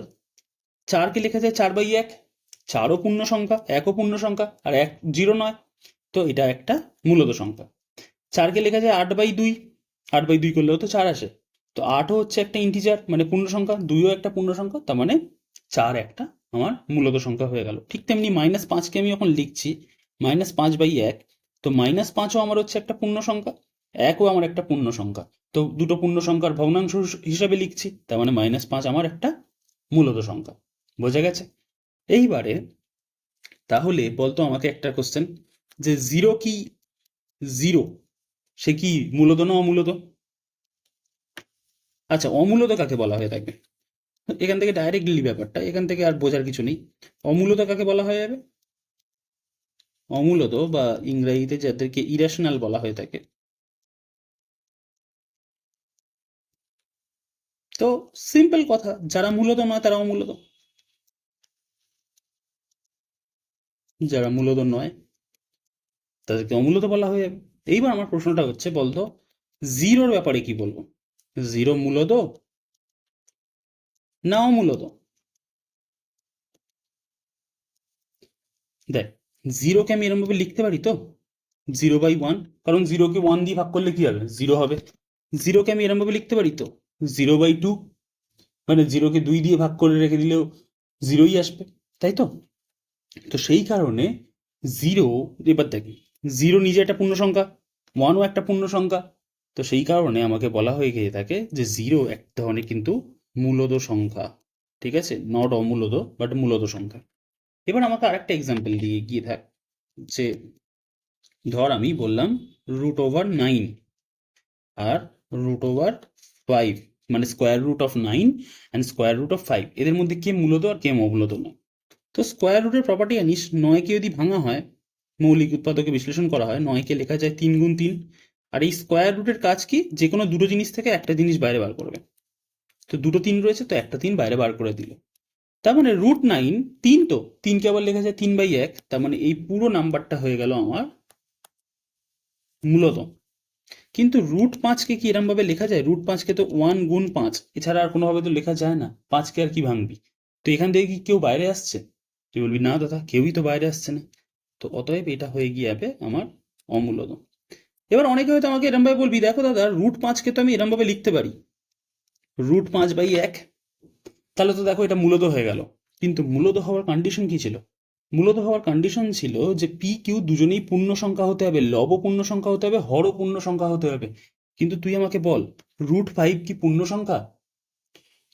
চারকে লেখা যায় 4/1, চারও পূর্ণ সংখ্যা, একও পূর্ণ সংখ্যা, আর এক জিরো নয়, তো এটা একটা মূলত সংখ্যা। চারকে লেখা যায় 8/2, 8/2 করলেও তো 4 আসে। তো 8ও হচ্ছে একটা ইন্টিজার, মানে পূর্ণ সংখ্যা, 2ও একটা পূর্ণ সংখ্যা, তার মানে 4 একটা আমার মূলত সংখ্যা হয়ে গেল। ঠিক তেমনি -5কে আমি যখন লিখছি -5/1, তো -5ও আমার হচ্ছে একটা পূর্ণ সংখ্যা, 1ও আমার একটা পূর্ণ সংখ্যা। তো দুটো পূর্ণ সংখ্যার ভগ্নাংশ হিসাবে লিখছি, তার মানে -5 আমার একটা মূলত সংখ্যা। বোঝা গেছে? এইবারে তাহলে বলতো আমাকে একটা কোশ্চেন, যে জিরো কি, জিরো সে কি মূলত না অমূলত? আচ্ছা, অমূলত কাকে বলা হয়ে থাকে? এখান থেকে ডাইরেক্টলি ব্যাপারটা, এখান থেকে আর বোঝার কিছু নেই। অমূলত কাকে বলা হয়ে যাবে? অমূলত বা ইংরেজিতে যাদেরকে ইরেশনাল বলা হয়ে থাকে। তো সিম্পল কথা, যারা মূলত নয় তারা অমূলত, যারা মূলত নয় তাদেরকে অমূলত বলা হয়ে যাবে। এইবার আমার প্রশ্নটা হচ্ছে, বলতো জিরোর ব্যাপারে কি বলবো? জিরো মূলত না অমূলত? দেখ, জিরোকে আমি এরকম ভাবে লিখতে পারি তো, 0/1, কারণ জিরোকে 1 দিয়ে ভাগ করলে কি হবে? জিরো হবে। জিরোকে আমি এরকম ভাবে লিখতে পারি তো, 0/2, মানে জিরোকে 2 দিয়ে ভাগ করে রেখে দিলেও জিরোই আসবে, তাই তো? তো সেই কারণে জিরো, এবার দেখি, জিরো নিজে একটা পূর্ণ সংখ্যা, ওয়ানও একটা পূর্ণ সংখ্যা। তো সেই কারণে আমাকে বলা হয়ে গিয়ে থাকে যে জিরো এক ধরনের কিন্তু মূলদ সংখ্যা। ঠিক আছে? নট অমূলদ, বাট মূলদ সংখ্যা। এবার আমাকে আরেকটা এক্সাম্পল দিয়ে গিয়ে থাক, যে ধর আমি বললাম √9 আর √5, মানে √9 অ্যান্ড √5, এদের মধ্যে কে মূলত আর কে অমূলত নয়। তো স্কোয়ার রুটের প্রপার্টি জানিস, 9কে যদি ভাঙা হয়, মৌলিক উৎপাদকে বিশ্লেষণ করা হয়, 9কে লেখা যায় 3 × 3। আর এই স্কোয়ার রুটের কাজ কি? যে কোনো দুটো জিনিস থেকে একটা জিনিস বাইরে বার করবে। তো দুটো 3 রয়েছে, তো একটা 3 বাইরে বার করে দিল। তার মানে √9, 3, তো 3কে আবার লেখা যায় 3/1, তার মানে এই পুরো নাম্বারটা হয়ে গেল আমার মূলত। কিন্তু √5কে কি এরম ভাবে লেখা যায়? √5কে তো 1 × 5 এছাড়া আর কোনোভাবে তো লেখা যায় না। 5কে আর কি ভাঙবি? তো এখান থেকে কি কেউ বাইরে আসছে? তুই বলবি না দাদা, কেউই তো বাইরে আসছে না। তো অতএব এটা হয়ে গিয়ে যাবে আমার অমূলত। এবার অনেকে হয়তো আমাকে এরম ভাবে বলবি, দেখো দাদা, √5কে তো আমি এরম ভাবে লিখতে পারি, √5/1। তাহলে তো দেখো এটা মূলত হয়ে গেল। কিন্তু মূলত হওয়ার কন্ডিশন কি ছিল? মূলত হওয়ার কন্ডিশন ছিল যে পি কিউ দুজনেই পূর্ণ সংখ্যা হতে হবে, লবও পূর্ণ সংখ্যা হতে হবে, হরও পূর্ণ সংখ্যা হতে হবে। কিন্তু তুই আমাকে বল, √5 কি পূর্ণ সংখ্যা?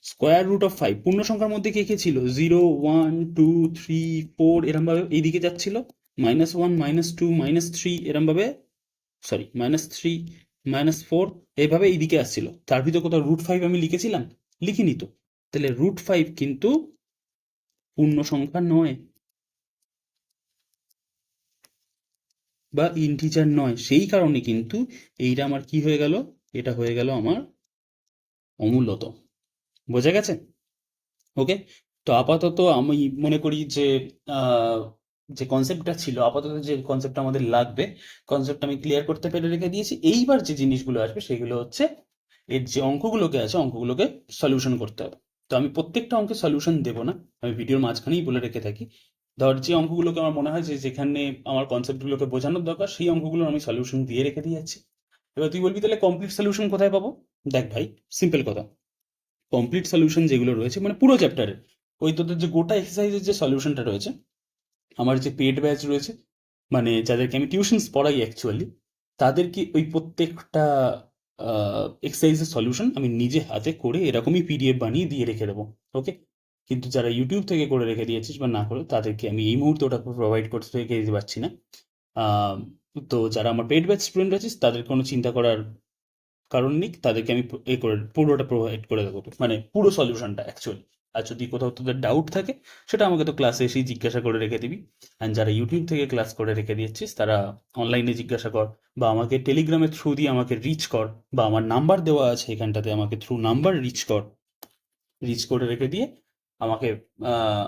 √5 পূর্ণ সংখ্যার মধ্যে কে কে ছিল? 0, 1, 2, 3, 4 এরম ভাবে এইদিকে যাচ্ছিল। -1, -2, -3 এরম ভাবে, সরি -3, -4 এইভাবে এইদিকে আসছিল। তার ভিতর কোথাও √5 আমি লিখেছিলাম? লিখিনি তো। তাহলে √5 কিন্তু পূর্ণ সংখ্যা নয় বা ইন্টিজার নয়। সেই কারণে কিন্তু এইটা আমার কি হয়ে গেল? এটা হয়ে গেল আমার অমূলত। বোঝা গেছে? ওকে। তো আপাতত আমি মনে করি যে আহ, যে কনসেপ্টটা ছিল, আপাতত যে কনসেপ্টটা আমাদের লাগবে, কনসেপ্টটা আমি ক্লিয়ার করতে পেরে রেখে দিয়েছি। এইবার যে জিনিসগুলো আসবে সেগুলো হচ্ছে এর যে অঙ্কগুলোকে আছে, অঙ্কগুলোকে সলিউশন করতে হবে। তো আমি প্রত্যেকটা অঙ্কের সলিউশন দেবো না, আমি ভিডিওর মাঝখানেই বলে রেখে থাকি। ধর যে অঙ্কগুলোকে আমার মনে হয় যে যেখানে আমার কনসেপ্টগুলোকে বোঝানোর দরকার, সেই অঙ্কগুলোর আমি সলিউশন দিয়ে রেখে দিয়েছি। এবার তুই বলবি তাহলে কমপ্লিট সলিউশন কোথায় পাবো? দেখ ভাই, সিম্পল কথা, কমপ্লিট সলিউশন যেগুলো রয়েছে মানে পুরো চ্যাপ্টারের, ওই তোদের যে গোটা এক্সারসাইজের যে সলিউশনটা রয়েছে, আমার যে পেড ব্যাচ রয়েছে, মানে যাদেরকে আমি টিউশনস পড়াই অ্যাকচুয়ালি, তাদেরকে ওই প্রত্যেকটা এক্সারসাইজের সলিউশন আমি নিজে হাতে করে এরকমই পিডিএফ বানিয়ে দিয়ে রেখে দেবো। ওকে। কিন্তু যারা ইউটিউব থেকে করে রেখে দিয়েছিস বা না করে, তাদেরকে আমি এই মুহূর্তে ওটা প্রোভাইড করতে রেখে দিতে পারছি না। আহ, তো যারা আমার পেড ব্যাচ স্টুডেন্ট আছিস, তাদের কোনো চিন্তা করার কারণ নেই, তাদেরকে আমি এ করে পুরোটা প্রোভাইড করে দেবো, মানে পুরো সলিউশনটা অ্যাকচুয়ালি। আর যদি কোথাও তোদের ডাউট থাকে, সেটা আমাকে তো ক্লাসে এসেই জিজ্ঞাসা করে রেখে দিবি। অ্যান্ড যারা ইউটিউব থেকে ক্লাস করে রেখে দিচ্ছিস, তারা অনলাইনে জিজ্ঞাসা কর, বা আমাকে টেলিগ্রামের থ্রু দিয়ে আমাকে রিচ কর, বা আমার নাম্বার দেওয়া আছে এখানটাতে, আমাকে থ্রু নাম্বার রিচ কর, রিচ করে রেখে দিয়ে আমাকে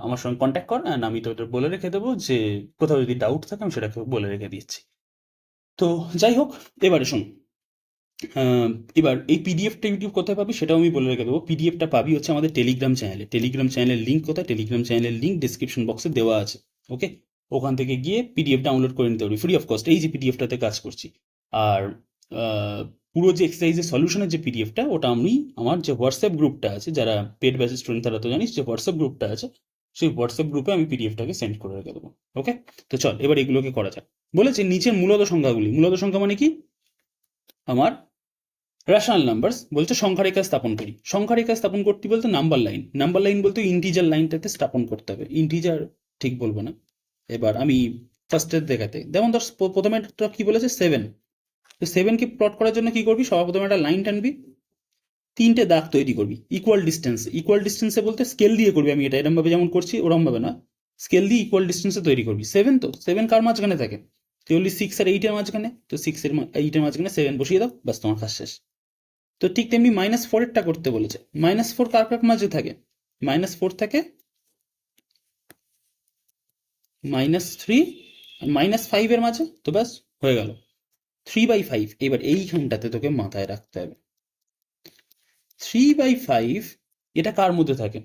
আমার সঙ্গে কন্ট্যাক্ট কর, অ্যান্ড আমি তোদের বলে রেখে দেবো যে কোথাও যদি ডাউট থাকে আমি সেটাকে বলে রেখে দিচ্ছি। তো যাই হোক, এবারে শোন। আহ, এবার এই পিডিএফটা ইউটিউব কোথায় পাবি সেটাও আমি বলে রেখে দেবো। পিডিএফটা পাবি হচ্ছে আমাদের টেলিগ্রাম চ্যানেলে। টেলিগ্রাম চ্যানেলের লিঙ্ক কোথায়? টেলিগ্রাম চ্যানেলের লিঙ্ক ডিসক্রিপশন বক্সে দেওয়া আছে। ওকে। ওখান থেকে গিয়ে পিডিএফ ডাউনলোড করে নিতে পারবি ফ্রি অফ কস্ট, এই যে পিডিএফটাতে কাজ করছি। আর আহ, পুরো যে এক্সারসাইজের সলিউশনের যে পিডিএফটা, ওটা আমি আমার যে হোয়াটসঅ্যাপ গ্রুপটা আছে, যারা পেড ব্যাচ স্টুডেন্ট তারা তো জানিস যে হোয়াটসঅ্যাপ গ্রুপটা আছে, সেই হোয়াটসঅ্যাপ গ্রুপে আমি পিডিএফটাকে সেন্ড করে রেখে দেবো। ওকে। তো চল এবার এগুলোকে করা যাক। বলেছে নিচের মূলত সংখ্যাগুলি, মূলত সংখ্যা মানে কি? আমার রেশনাল নাম্বারস, বলছে সংখ্যা রেখা স্থাপন করি। সংখ্যা রেখা স্থাপন করতে বলতে নাম্বার লাইন, নাম্বার লাইন বলতে ইন্টিজার লাইনটাতে স্থাপন করতে হবে। ইন্টিজার ঠিক বলবো না। এবার আমি ফার্স্টের দেখাতে, যেমন ধর প্রথমে কি বলেছে? 7। তো 7কে প্লট করার জন্য কি করবি? সবার প্রথমে একটা লাইন টানবি, তিনটে দাগ তৈরি করবি ইকুয়াল ডিস্টেন্স। ইকুয়াল ডিস্টেন্সে বলতে স্কেল দিয়ে করবি, আমি এটা এরম ভাবে যেমন করছি ওরম ভাবে না, স্কেল দিয়ে ইকুয়াল ডিস্টেন্সে তৈরি করবি। 7, তো 7 কার মাঝখানে থাকে? তুই বললি 6 আর 8-এর মাঝখানে, তো 6 আর 8-এর মাঝখানে 7 বসিয়ে দাও, ব্যাস তোমার কাজ শেষ। তো ঠিক তেমনি -4-এরটা করতে বলেছে। -4 কার কার মাঝে থাকে? -4 থাকে -3 আর -5 এর মাঝে, তো ব্যাস হয়ে গেল 3/5। এবার এইখানটাতে তোকে মাথায় রাখতে হবে 3/5 এটা কার মধ্যে থাকে?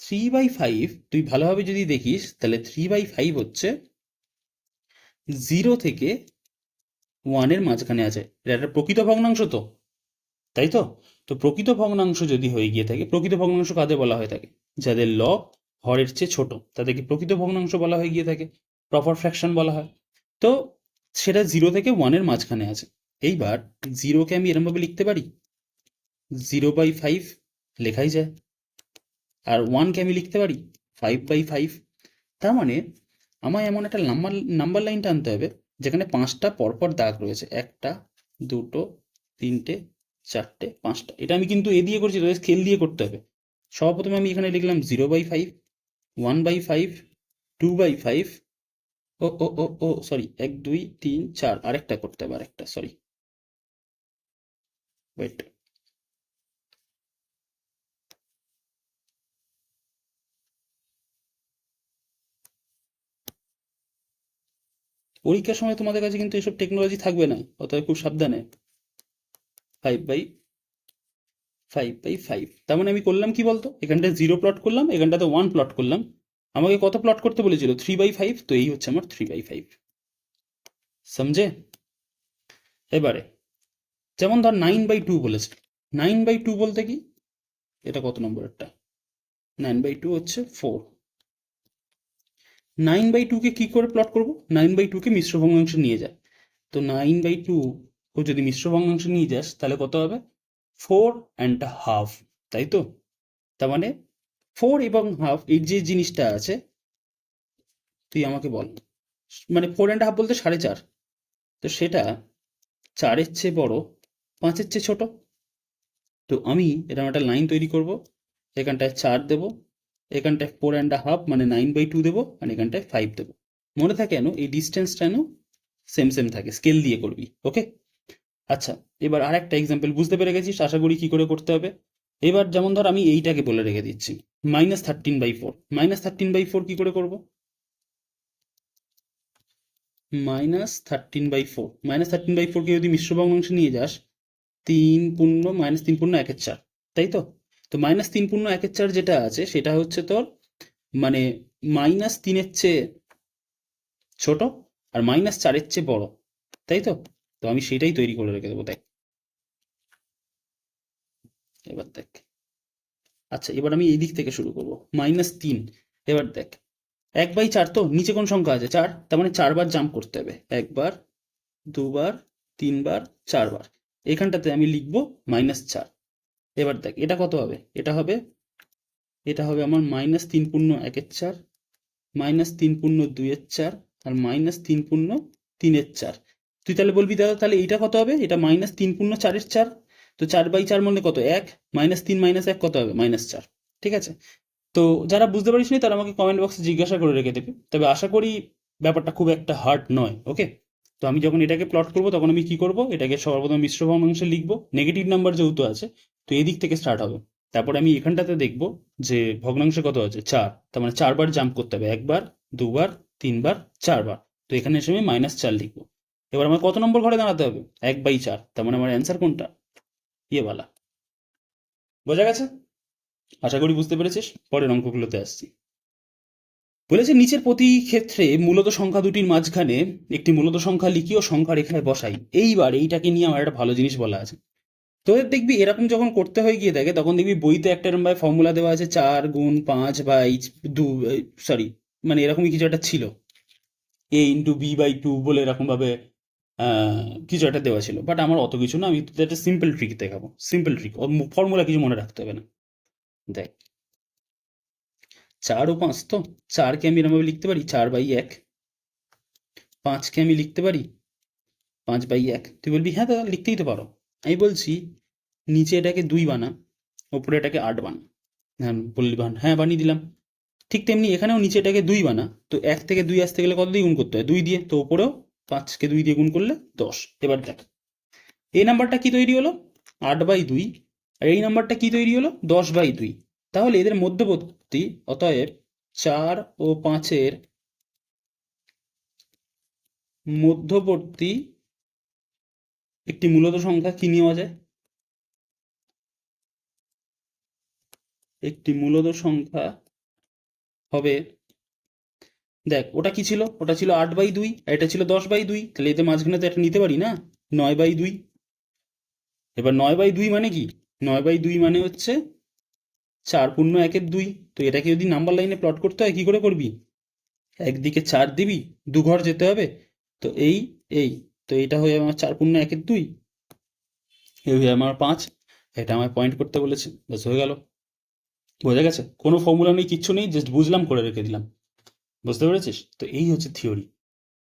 3/5 তুই ভালোভাবে যদি দেখিস, তাহলে 3/5 হচ্ছে 0 থেকে 1-এর মাঝখানে আছে। এটা একটা প্রকৃত ভগ্নাংশ তো, তাই তো? তো প্রকৃত ভগ্নাংশ যদি হয়ে গিয়ে থাকে, প্রকৃত ভগ্নাংশ কাদের বলা হয়ে থাকে? যাদের লব হরের চেয়ে ছোট, তাদেরকে প্রকৃত ভগ্নাংশ বলা হয়ে গিয়ে থাকে, প্রপার ফ্র্যাকশন বলা হয়। তো সেটা 0 থেকে 1-এর মাঝখানে আছে। এইবার 0কে আমি এরমভাবে লিখতে পারি, 0/5 লেখাই যায়। আর 1কে আমি লিখতে পারি 5/5। তার মানে আমায় এমন একটা নাম্বার নাম্বার লাইন টানতে হবে যেখানে 5টা পরপর দাগ রয়েছে, 1টা 2টো 3টে 4টে 5টা। এটা আমি কিন্তু এ দিয়ে করছি, তোদের স্কেল দিয়ে করতে হবে। সর্বপ্রথমে আমি এখানে লিখলাম 0/5, 1/5, 2/5। ও ও ও ও সরি, 1 2 3 4, আরেকটা করতে হবে, আরেকটা, সরি, ওয়েট। পরীক্ষার সময় তোমাদের কাছে কিন্তু এসব টেকনোলজি থাকবে না, অতএব খুব সাবধানে। 5/5, তার মানে আমি করলাম কি বলতো, এখানটায় 0 প্লট করলাম, এখানটাতে 1 প্লট করলাম। আমাকে কত প্লট করতে বলেছিল? 3/5, তো এই হচ্ছে আমার 3/5। সমঝে? এবারে যেমন ধর 9/2 বলেছে। 9/2 বলতে কি? এটা কত নম্বরেরটা? 9/2 হচ্ছে 4। 9/2 কি করে প্লট করব? 9/2 মিশ্র ভগ্নাংশে নিয়ে যায়। তো 9/2 ও যদি মিশ্র ভগ্নাংশে নিয়ে যাস তাহলে কত হবে? 4.5, তাই তো? তার মানে 4 এবং হাফ এই যে জিনিসটা আছে, তুই আমাকে বল, মানে 4.5 বলতে 4.5, তো সেটা 4-এর চেয়ে বড়, 5-এর চেয়ে ছোট। তো আমি এরকম একটা লাইন তৈরি করব, এখানটায় 4 দেবো, এখানটায় 4.5 মানে 9/2 দেবো, আর এখানটায় 5 দেবো। মনে থাকে যেন এই ডিস্টেন্সটা যেন সেম সেম থাকে, স্কেল দিয়ে করবি, ওকে? আচ্ছা, এবার আর একটা এক্সাম্পল বুঝতে পেরে গেছিস আশা করি কি করে করতে হবে। এবার যেমন ধর আমি এইটাকে বলে রেখে দিচ্ছি -13/4। -13/4 কি করে করব? -13/4, -13/4কে যদি মিশ্র ভগ্নাংশে নিয়ে যাস, 3 পূর্ণ -3 পূর্ণ 1/4, তাই তো? তো -3 পূর্ণ 1/4 যেটা আছে সেটা হচ্ছে তোর মানে -3-এর চেয়ে ছোট আর -4-এর চেয়ে বড়, তাই তো? তো আমি সেটাই তৈরি করে রেখে দেবো, দেখ। এবার দেখ, আচ্ছা এবার আমি এই দিক থেকে শুরু করবো, -3। এবার দেখ, 1/4 তো নিচে কোন সংখ্যা আছে? 4, তার মানে 4 বার জাম্প করতে হবে। 1 বার, 2 বার, 3 বার, 4 বার। এখানটাতে আমি লিখবো -4। এবার দেখ এটা কত হবে? এটা হবে আমার -3 পূর্ণ 1/4, -3 পূর্ণ 2/4, আর -3 পূর্ণ 3/4। তুই তাহলে বলবি দাদা তাহলে এইটা কত হবে? এটা -3 পূর্ণ 4/4। তো 4/4 মানে কত? 1, -3 -1 কত হবে? -4। ঠিক আছে? তো যারা বুঝতে পারিসনি তারা আমাকে কমেন্ট বক্সে জিজ্ঞাসা করে রেখে দেবে, তবে আশা করি ব্যাপারটা খুব একটা হার্ড নয়, ওকে? তো আমি যখন এটাকে প্লট করব তখন আমি কি করব, এটাকে সর্বপ্রথম মিশ্র ভগ্নাংশে লিখবো, নেগেটিভ নাম্বার যেহেতু আছে তো এদিক থেকে স্টার্ট হবে। তারপরে আমি এখানটাতে দেখব যে ভগ্নাংশে কত আছে? 4, তার মানে 4 বার জাম্প করতে হবে। 1 বার, 2 বার, 3 বার, 4 বার। তো এখানে এসে আমি -4 লিখবো। এবার আমার কত নম্বর ঘরে দাঁড়াতে হবে? 1/4, তার মানে আমার অ্যান্সার কোনটা? ইয়েওয়ালা। বোঝা গেছে? আশা করি বুঝতে পেরেছিস। পরের অঙ্কগুলোতে আসছি। বলেছে নিচের প্রতি ক্ষেত্রে মূলত সংখ্যা দুটির মাঝখানে একটি মূলত সংখ্যা লিখি ও সংখ্যা রেখায় বসাই। এইবার এইটাকে নিয়ে আমার একটা ভালো জিনিস বলা আছে। তোদের দেখবি এরকম যখন করতে হয়ে গিয়ে থাকে তখন দেখবি বইতে একটা এরকম ভাবে ফর্মুলা দেওয়া আছে 4 গুণ 5/2, সরি, মানে এরকমই কিছু একটা ছিল, a × b/2 বলে এরকম ভাবে কিছু একটা দেওয়া ছিল। বাট আমার অত কিছু না, আমি তোদের একটা সিম্পল ট্রিক দেখাবো। সিম্পল ট্রিক, ফর্মুলা কিছু মনে রাখতে হবে না। দেখ, 4 ও 5, তো 4কে আমি এরকম ভাবে লিখতে পারি 4/1, 5কে আমি লিখতে পারি 5/1। তুই বলবি হ্যাঁ দাদা লিখতেই তো পারো। আমি বলছি নিচে এটাকে 2 বানা, ওপরে এটাকে 8 বানা। হ্যাঁ বললি হ্যাঁ বানিয়ে দিলাম। ঠিক তেমনি এখানেও নিচে এটাকে 2 বানা, তো 1 থেকে 2 আসতে গেলে কত দিয়ে গুণ করতে হয়? 2 দিয়ে। তো ওপরেও 5কে 2 দিয়ে গুণ করলে 10। এবার দেখ এই নাম্বারটা কি তৈরি হলো? 8/2। আর এই নাম্বারটা কি তৈরি হলো? 10/2। তাহলে এদের মধ্যবর্তী, অতএব 4 ও 5-এর মধ্যবর্তী একটি মূলত সংখ্যা কি নেওয়া যায়? একটি মূলত সংখ্যা হবে, দেখ ওটা কি ছিল? ওটা ছিল 8/2 আর এটা ছিল 10/2, তাহলে এতে মাঝখানে তো একটা নিতে পারি না, 9/2। এবার 9/2 মানে কি? 9/2 মানে হচ্ছে 4 পূর্ণ 1/2। তো এটাকে যদি নাম্বার লাইনে প্লট করতে হয় কি করে করবি? একদিকে 4 দিবি, 2 ঘর যেতে হবে। তো এই তো এটা হয়ে আমার 4 পূর্ণ 1/2, এই হয়ে আমার 5। এটা আমায় পয়েন্ট করতে বলেছে, ব্যাস হয়ে গেল। বোঝা গেছে? কোনো ফর্মুলা নেই, কিচ্ছু নেই, জাস্ট বুঝলাম করে রেখে দিলাম। বুঝতে পেরেছিস? তো এই হচ্ছে থিওরি।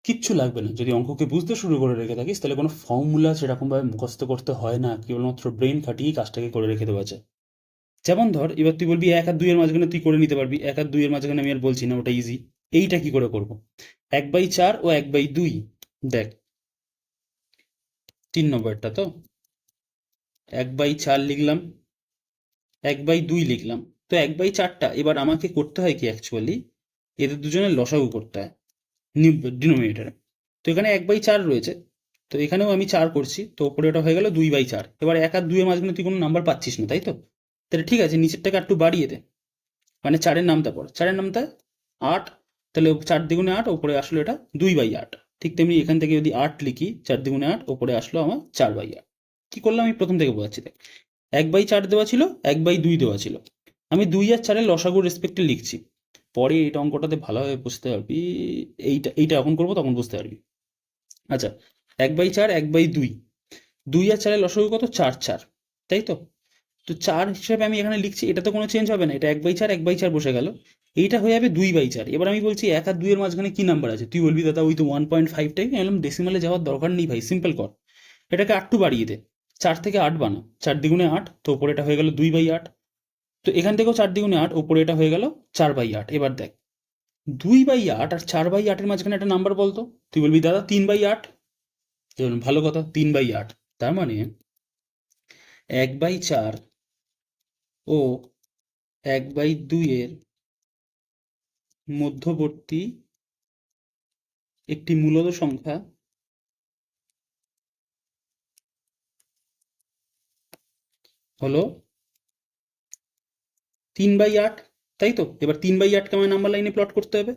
কিচ্ছু লাগবে না, যদি অঙ্ককে বুঝতে শুরু করে রেখে থাকিস তাহলে কোনো ফর্মুলা সেরকমভাবে মুখস্থ করতে হয় না, কেবলমাত্র ব্রেন খাটিয়েই কাজটাকে করে রেখে দেওয়া যায়। যেমন ধর এবার তুই বলবি 1 আর 2 এর মাঝখানে তুই করে নিতে পারবি, 1 আর 2 এর মাঝখানে আমি আর বলছি না, ওটা ইজি। এইটা কি করে করব? 1/4 ও 1/2। দেখ 3 নম্বরটা তো 1/4 লিখলাম, 1/2 লিখলাম। তো 1/4টা এবার আমাকে করতে হয় কি অ্যাকচুয়ালি, এদের দুজনের লসাগু করতে হয় ডিনোমিনেটরে। তো এখানে 1/4 রয়েছে, তো এখানেও আমি 4 করছি, তো ওপরে ওটা হয়ে গেল 2/4। এবার 1 আর 2 এর মাঝখানে তুই কোনো নাম্বার পাচ্ছিস না, তাই তো? তাহলে ঠিক আছে, নিচেরটাকে একটু বাড়িয়ে দে, মানে 4-এর নামতা পড়, 4-এর নামতা 8। তাহলে 4 দ্বিগুণে 8, ওপরে আসলো এটা 2/8। ঠিক তেমনি এখান থেকে যদি 8 লিখি, 4 দ্বিগুণে 8, ওপরে আসলো আমার 4/8। কি করলাম আমি প্রথম থেকে বোঝাচ্ছি দেখ। 1/4 দেওয়া ছিল, 1/2 দেওয়া ছিল। আমি 2 আর 4 লসাগুর রেসপেক্টে লিখছি। পরে এইটা অঙ্কটাতে ভালোভাবে বুঝতে পারবি। এইটা যখন করবো তখন বুঝতে পারবি। আচ্ছা, 1/4, 1/2, 2 আর 4 লসাগু কত? 4, তাই তো? তো 4 হিসেবে আমি এখানে লিখছি, এটা তো কোনো চেঞ্জ হবে না, এটা 1/4, 1/4 বসে গেল। এইটা হয়ে যাবে 2/4। এবার আমি বলছি 1 আর 2 এর মাঝখানে কি নাম্বার আছে? তুই বলবি দাদা ওই তো 1.5টাই। আমি বললাম ডেসিমালে যাওয়ার দরকার নেই ভাই, সিম্পল কর, এটাকে 8 বাড়িয়ে দে, 4 থেকে 8 বানা, 4 দ্বিগুণে 8, তো ওপরে এটা হয়ে গেল 2/8। তো এখান থেকেও 4 দ্বিগুণে 8, ওপরে এটা হয়ে গেল 4/8। এবার দেখ 2/8 আর 4/8 এর মাঝখানে একটা নাম্বার বলতো। তুই বলবি দাদা 3/8। ভালো কথা, 3/8। তার মানে 1/4 ও 1/2 এর মধ্যবর্তী একটি মূলদ সংখ্যা হলো 3/8, তাই তো? এবার 3/8কে আমার নাম্বার লাইনে প্লট করতে হবে।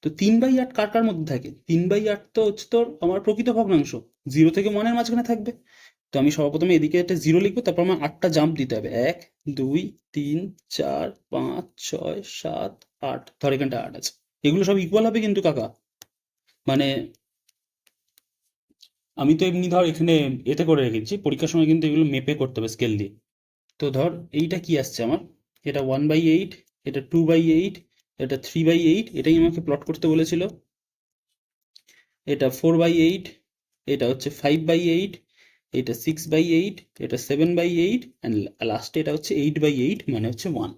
তো 3/8 কার কার মধ্যে থাকে? 3/8 তো হচ্ছে তোর আমার প্রকৃত ভগ্নাংশ, 0 থেকে 1 এর মাঝখানে থাকবে। তো আমি সর্বপ্রথমে এদিকে একটা 0 লিখবো, তারপর আমার 8টা জাম্প দিতে হবে, 1, 2, 3, 4, 5, 6, 7, 8। ধর এখানটা 8 আছে, এগুলো সব ইকুয়াল হবে কিন্তু কাকা। মানে আমি তো এমনি ধর এখানে এতে করে রেখেছি, পরীক্ষার সময় কিন্তু এগুলো মেপে করতে হবে স্কেল দিয়ে। তো ধর এইটা কি আসছে আমার, এটা 1/8, এটা 2/8, এটা 3/8, এটাই আমাকে প্লট করতে বলেছিল। এটা 4/8, এটা হচ্ছে 5/8, এটা 6/8, এটা 7/8, অ্যান্ড লাস্টে এটা হচ্ছে 8/8, মানে হচ্ছে 1।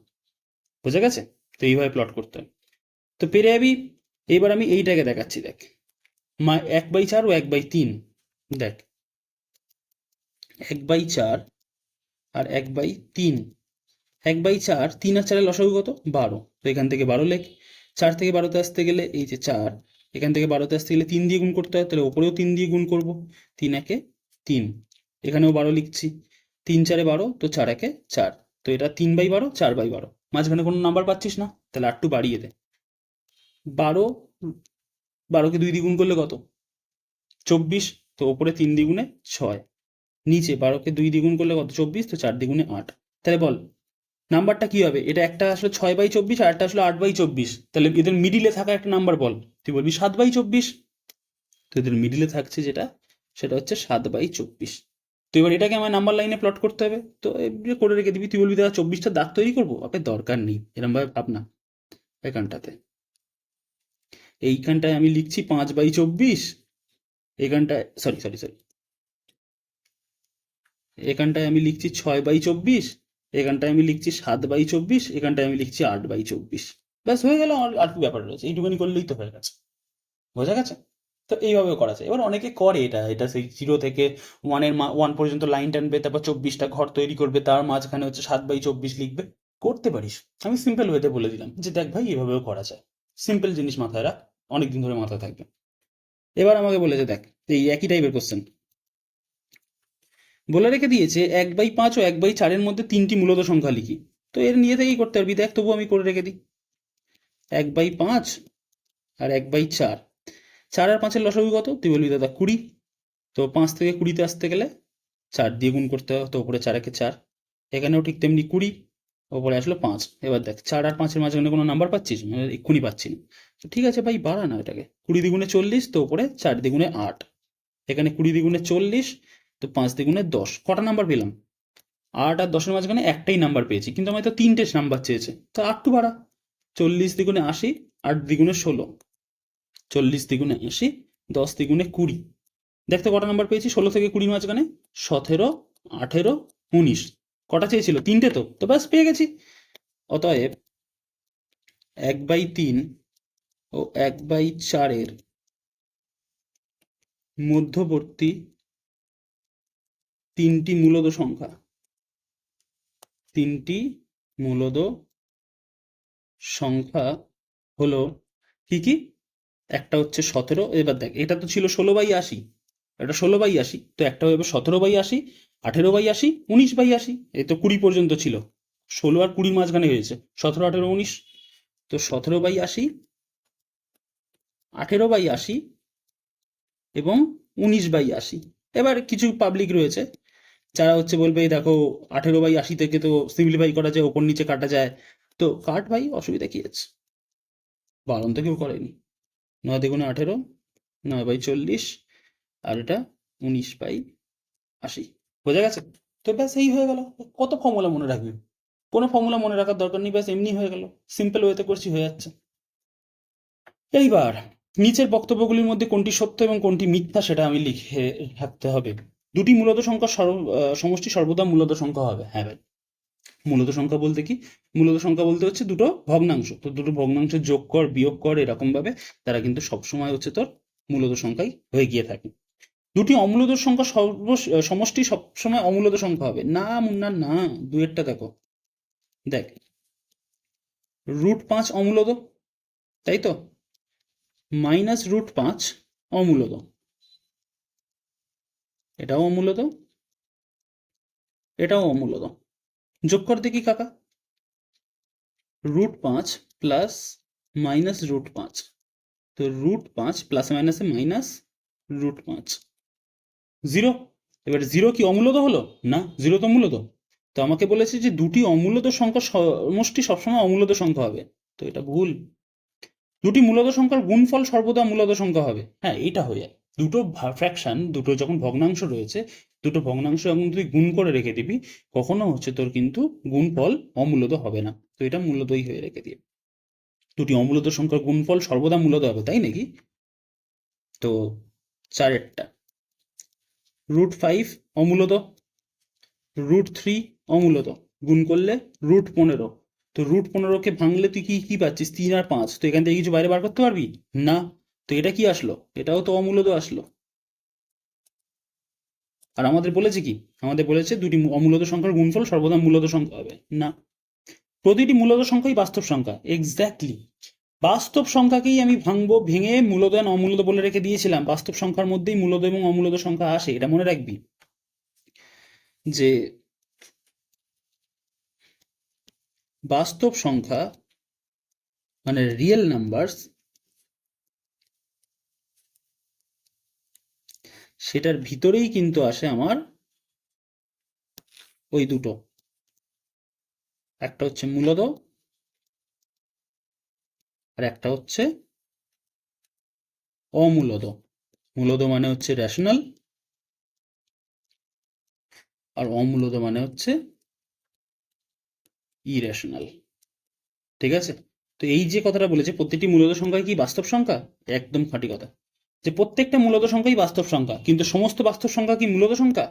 বোঝা গেছে? তো এইভাবে প্লট করতে হয়, তো পেরে যাবি। এবার আমি এইটাকে দেখাচ্ছি, দেখ 1/4 ও 1/3। দেখ 1/4 আর 1/3। 1/4, 3 আর 4 লসাগু কত? 12। তো এখান থেকে 12 লেখ। 4 থেকে 12তে আসতে গেলে এই যে 4, এখান থেকে 12তে আসতে গেলে 3 দিয়ে গুণ করতে হয়, তাহলে ওপরেও 3 দিয়ে গুণ করব। 3 একে 3, এখানেও 12 লিখছি। 3 4 12, তো 4 একে 4। তো এটা 3/12, 4/12। মাঝখানে কোনো নাম্বার পাচ্ছিস না, তাহলে আর একটু বাড়িয়ে দে। 12, 12কে 2 দিয়ে গুণ করলে কত? 24। তো ওপরে 3 দ্বিগুণে 6, নিচে 12কে 2 দিয়ে গুণ করলে কত? 24। তো 4 দ্বিগুণে 8। তাহলে বল নাম্বারটা কি হবে? এটা একটা আসলে 6/24 আর একটা আসলে 8/24। তাহলে এদের মিডিলে থাকা একটা নাম্বার বল। তুই বলবি 7/24। তো এদের মিডিলে থাকছে যেটা, সেটা হচ্ছে 7/24। তো এবার এটাকে আমার নাম্বার লাইনে প্লট করতে হবে, তো এবারে করে রেখে দিবি। তুই বলবি দাদা 24টা দাগ তৈরি করবো, আপনার দরকার নেই এরম ভাবে ভাব না। এখানটাতে, এইখানটায় আমি লিখছি 5/24, এখানটায় সরি সরি সরি, এখানটায় আমি লিখছি 6/24, এখানটায় আমি লিখছি 7/24, এখানটায় আমি লিখছি 8/24। ব্যাস হয়ে গেল। আর কি ব্যাপার রয়েছে, এইটুখানি করলেই তো হয়ে গেছে। বোঝা গেছে? তো এইভাবেও করা যায়। এবার অনেকে করে এটা, এটা সেই 0 থেকে 1 পর্যন্ত লাইন টানবে, তারপর 24টা ঘর তৈরি করবে, তার মাঝখানে হচ্ছে 7/24 লিখবে। করতে পারিস, আমি সিম্পল ওয়েতে বলে দিলাম যে দেখ ভাই এভাবেও করা যায়। সিম্পল জিনিস মাথায় রাখ, অনেকদিন ধরে মাথায় থাকবে। এবার আমাকে বলেছে দেখ, এই একই টাইপের কোশ্চেন বলে রেখে দিয়েছে 1/5 ও 1/4-এর মধ্যে 3টি মূলদ সংখ্যা লিখি। তো এর নিয়ে থেকেই করতে পারবি, দেখ তবু আমি করে রেখে দিই। 1/5 আর 1/4। 4 আর 5-এর লসাগু কত? তুই বলবি দাদা 20। তো 5 থেকে 20-তে আসতে গেলে 4 দিয়ে গুণ করতে হবে, তো ওপরে 4 একে 4, এখানেও ঠিক তেমনি 20, ওপরে আসলো 5। এবার দেখ 4 আর 5-এর মাঝখানে কোনো নাম্বার পাচ্ছিস? এক্ষুনি পাচ্ছি না। তো ঠিক আছে ভাই, বাড়া না এটাকে, 20 দ্বিগুণে 40, তো ওপরে 4 দ্বিগুণে 8, এখানে 20 দ্বিগুণে 40, তো 5 দ্বিগুণে 10। কটা নাম্বার পেলাম? 8 আর 10-এর মাঝখানে একটাই নাম্বার পেয়েছি, কিন্তু আমার তো 3টে নাম্বার চেয়েছে, তো 8 টু বাড়া। 40 দ্বিগুণে 80, 8 দ্বিগুণে 16, 40 দ্বিগুণে 80, 10 দ্বিগুণে 20। দেখতে কটা নাম্বার পেয়েছি 16 থেকে 20 মাঝখানে? 17, 18, 19। কটা চেয়েছিল? 3টে। তো তো ব্যাস পেয়ে গেছি। অতএব 1/3 ও 1/4-এর মধ্যবর্তী 3টি মূলদ সংখ্যা, 3টি মূলদ সংখ্যা হলো কি কি? একটা হচ্ছে 17। এবার দেখ এটা তো ছিল 16/80, এটা 16/80, তো একটা হবে 17/80, 18/80, 19/80। এই তো 20 পর্যন্ত ছিল, 16 আর 20 মাঝখানে হয়েছে 17, 18, 19। তো 17/80, 18/80 এবং 19/80। এবার কিছু পাবলিক রয়েছে, যারা হচ্ছে বলবে এই দেখো 18/80 থেকে তো সিম্পলিফাই করা যায়, ওপর নিচে কাটা যায়, তো কাট ভাই, অসুবিধা কি আছে? বারণ তো কেউ করেনি। 9 × 18, 9/40, আর এটা 19/80। বোঝা গেছে? তো ব্যাস এই হয়ে গেল। কত ফর্মুলা মনে রাখবি? কোনো ফর্মুলা মনে রাখার দরকার নেই, ব্যাস এমনি হয়ে গেল। সিম্পল ওয়েতে করছি, হয়ে যাচ্ছে। এইবার নিচের বক্তব্যগুলির মধ্যে কোনটি সত্য এবং কোনটি মিথ্যা সেটা আমি লিখে রাখতে হবে। দুটি মূলত সংখ্যা সমষ্টি সর্বদা মূলত সংখ্যা হবে। হ্যাঁ ভাই, মূলত সংখ্যা বলতে কি? মূলত সংখ্যা বলতে হচ্ছে দুটো ভগ্নাংশ। তো দুটো ভগ্নাংশ যোগ কর, বিয়োগ কর, এরকম ভাবে তারা কিন্তু সবসময় হচ্ছে তোর মূলত সংখ্যাই হয়ে গিয়ে থাকে। দুটি অমূলত সংখ্যা সমষ্টি সবসময় অমূলত সংখ্যা হবে না? মুন্না না, দুয়েরটা দেখো। দেখ, √5 অমূলত, তাই তো? -√5 অমূলত, এটাও অমূলত, এটাও অমূলত। যোগ কর দেখি কাকা। √5 প্লাস -√5, তো √5 প্লাস মাইনাসে মাইনাস √5, 0। এবার 0 কি অমূলত হলো? না, 0 তো মূলত। তো আমাকে বলেছে যে দুটি অমূলত সংখ্যা সমষ্টি সবসময় অমূলত সংখ্যা হবে, তো এটা ভুল। দুটি মূলত সংখ্যার গুণফল সর্বদা মূলত সংখ্যা হবে। হ্যাঁ, এটা হয়ে যায়। দুটো ফ্র্যাকশন, দুটো যখন ভগ্নাংশ রয়েছে, দুটো ভগ্নাংশ যখন তুই গুণ করে রেখে দিবি, কখনো হচ্ছে তোর কিন্তু গুণফল অমূলত হবে না। তো এটা মূলতই হয়ে রেখে দিয়ে। দুটি অমূলত সংখ্যার গুণফল সর্বদা মূলত হবে, তাই নাকি? তো 4-এরটা, √5 অমূলত, √3 অমূলত, গুণ করলে √15। তো √15কে ভাঙলে তুই কি কি পাচ্ছিস? 3 আর 5। তো এখান থেকে কিছু বাইরে বার করতে পারবি না? তো এটা কি আসলো? এটাও তো অমূলত আসলো। আর আমাদের বলেছে কি? আমাদের বলেছে দুটি অমূলত সংখ্যার গুণফল সর্বদা মূলত সংখ্যা হবে না। প্রতিটি মূলত সংখ্যাই বাস্তব সংখ্যা, এক্স্যাক্টলি। বাস্তব সংখ্যাকেই আমি ভাঙবো, ভেঙে মূলত আর অমূলত বলে রেখে দিয়েছিলাম। বাস্তব সংখ্যার মধ্যেই মূলত এবং অমূলত সংখ্যা আসে, এটা মনে রাখবি। যে বাস্তব সংখ্যা মানে রিয়েল নাম্বারস, সেটার ভিতরেই কিন্তু আসে আমার ওই দুটো, একটা হচ্ছে মূলত আর একটা হচ্ছে অমূলত। মূলত মানে হচ্ছে রেশনাল, আর অমূলত মানে হচ্ছে ইরেশনাল। ঠিক আছে? তো এই যে কথাটা বলেছে প্রত্যেকটি মূলত সংখ্যা কি বাস্তব সংখ্যা, একদম খাঁটি কথা। যে প্রত্যেকটা মূলত সংখ্যাই বাস্তব সংখ্যা, কিন্তু সমস্ত বাস্তব সংখ্যা কি মূলত সংখ্যা?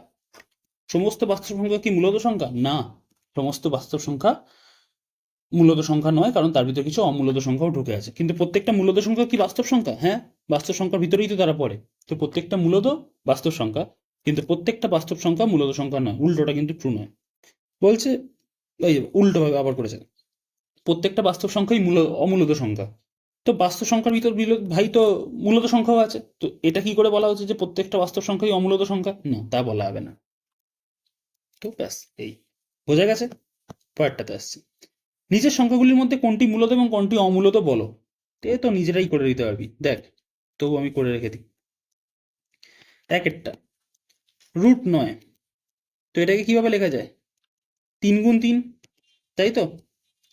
সমস্ত বাস্তব সংখ্যা কি মূলত সংখ্যা? না, সমস্ত বাস্তব সংখ্যা মূলত সংখ্যা নয়, কারণ তার ভিতরে কিছু অমূলত সংখ্যাও ঢুকে আছে। কিন্তু প্রত্যেকটা মূলত সংখ্যা কি বাস্তব সংখ্যা? হ্যাঁ, বাস্তব সংখ্যার ভিতরেই তো তারা পড়ে। তো প্রত্যেকটা মূলত বাস্তব সংখ্যা, কিন্তু প্রত্যেকটা বাস্তব সংখ্যা মূলত সংখ্যা নয়। উল্টোটা কিন্তু ট্রু নয়। বলছে এই উল্টো ভাবে আবার করেছে, প্রত্যেকটা বাস্তব সংখ্যাই অমূলত সংখ্যা। তো বাস্তব সংখ্যার ভিতর ভাই তো মূলত সংখ্যাও আছে। তো এটা কি করে বলা হচ্ছে যে প্রত্যেকটা বাস্তব সংখ্যাই অমূলত সংখ্যা? না, তা বলা হবে না। তো ব্যাস এই বোঝা গেছে। পরেরটাতে আসছে, নিচের সংখ্যাগুলির মধ্যে কোনটি মূলত এবং কোনটি অমূলত বলো। এ তো নিজেরাই করে দিতে পারবি, দেখ, তবু আমি করে রেখে দিই। 1-এরটা, √9। তো এটাকে কিভাবে লেখা যায়? 3 × 3, তাই তো?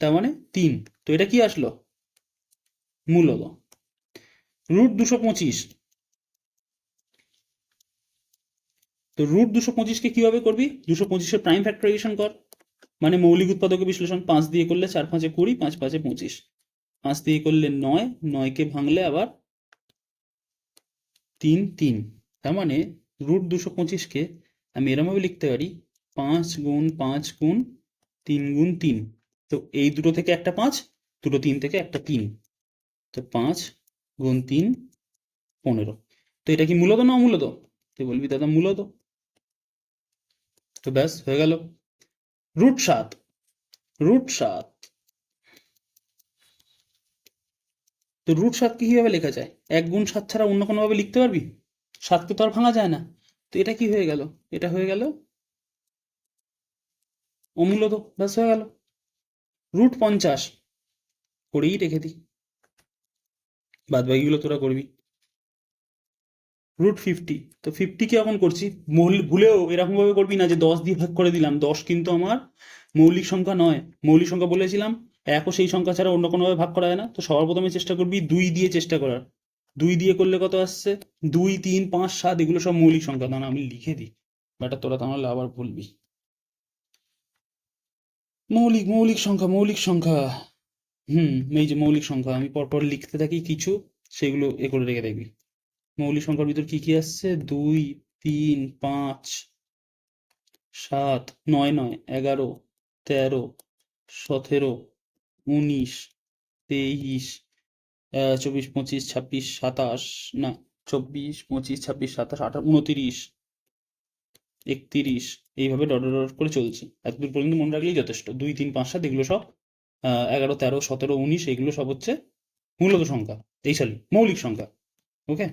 তার মানে 3। তো এটা কি আসলো? মূলত। √225, তো √225কে কিভাবে করবি? 225-এর প্রাইম ফ্যাক্টরাইজেশন কর, মানে মৌলিক উৎপাদকে বিশ্লেষণ। 5 দিয়ে করলে 4×5 = 20, 5×5 = 25, 5 দিয়ে করলে 9, 9কে ভাঙলে আবার 3 3। তার মানে √225কে আমি এরমভাবে লিখতে পারি, 5×5×3×3। তো এই দুটো থেকে একটা 5, দুটো 3 থেকে একটা 3, তো 5×3 15। তো এটা কি মূলত না অমূলত? তুই বলবি দাদা মূলত। তো ব্যাস হয়ে গেল। √7, √7, তো √7কে কিভাবে লেখা যায়? 1 × 7 ছাড়া অন্য কোনোভাবে লিখতে পারবি? 7কে তো আর ভাঙা যায় না। তো এটা কি হয়ে গেল? এটা হয়ে গেল অমূলত। ব্যাস হয়ে গেল। √50 করেই রেখে দিই, বাদ বাকিগুলো তোরা করবি। √50। তো 50 কে এখন করছি, ভুলেও এরকম ভাবে করবি না যে 10 দিয়ে ভাগ করে দিলাম। 10 কিন্তু আমার মৌলিক সংখ্যা নয়। মৌলিক সংখ্যা বলেছিলাম একও সেই সংখ্যা ছাড়া অন্য কোনোভাবে ভাগ করা যায় না। তো সবার প্রথমে চেষ্টা করবি 2 দিয়ে চেষ্টা করার। 2 দিয়ে করলে কত আসছে? 2, 3, 5, 7 এগুলো সব মৌলিক সংখ্যা। না আমি লিখে দিই, বাট তোরা তাহলে আবার ভুলবি। মৌলিক সংখ্যা, মৌলিক সংখ্যা। এই যে মৌলিক সংখ্যা, আমি পরপর লিখতে থাকি কিছু, সেগুলো এ করে রেখে দেখবি। মৌলিক সংখ্যার ভিতর কি কি আসছে? 2, 3, 5, 7, 9, 9, 11, 13, 17, 19, 23, 24, 25, 26, 27, না 24, 25, 26, 27, 28, 29, 31, এইভাবে ডট ডট ডট করে চলছে। এতদূর পর্যন্ত মনে রাখলেই যথেষ্ট। 2, 3, 5, 7 এগুলো সব 11, 13, 17, 19 এগুলো সব হচ্ছে মূলত সংখ্যা, এই সরি মৌলিক সংখ্যা। ওকে,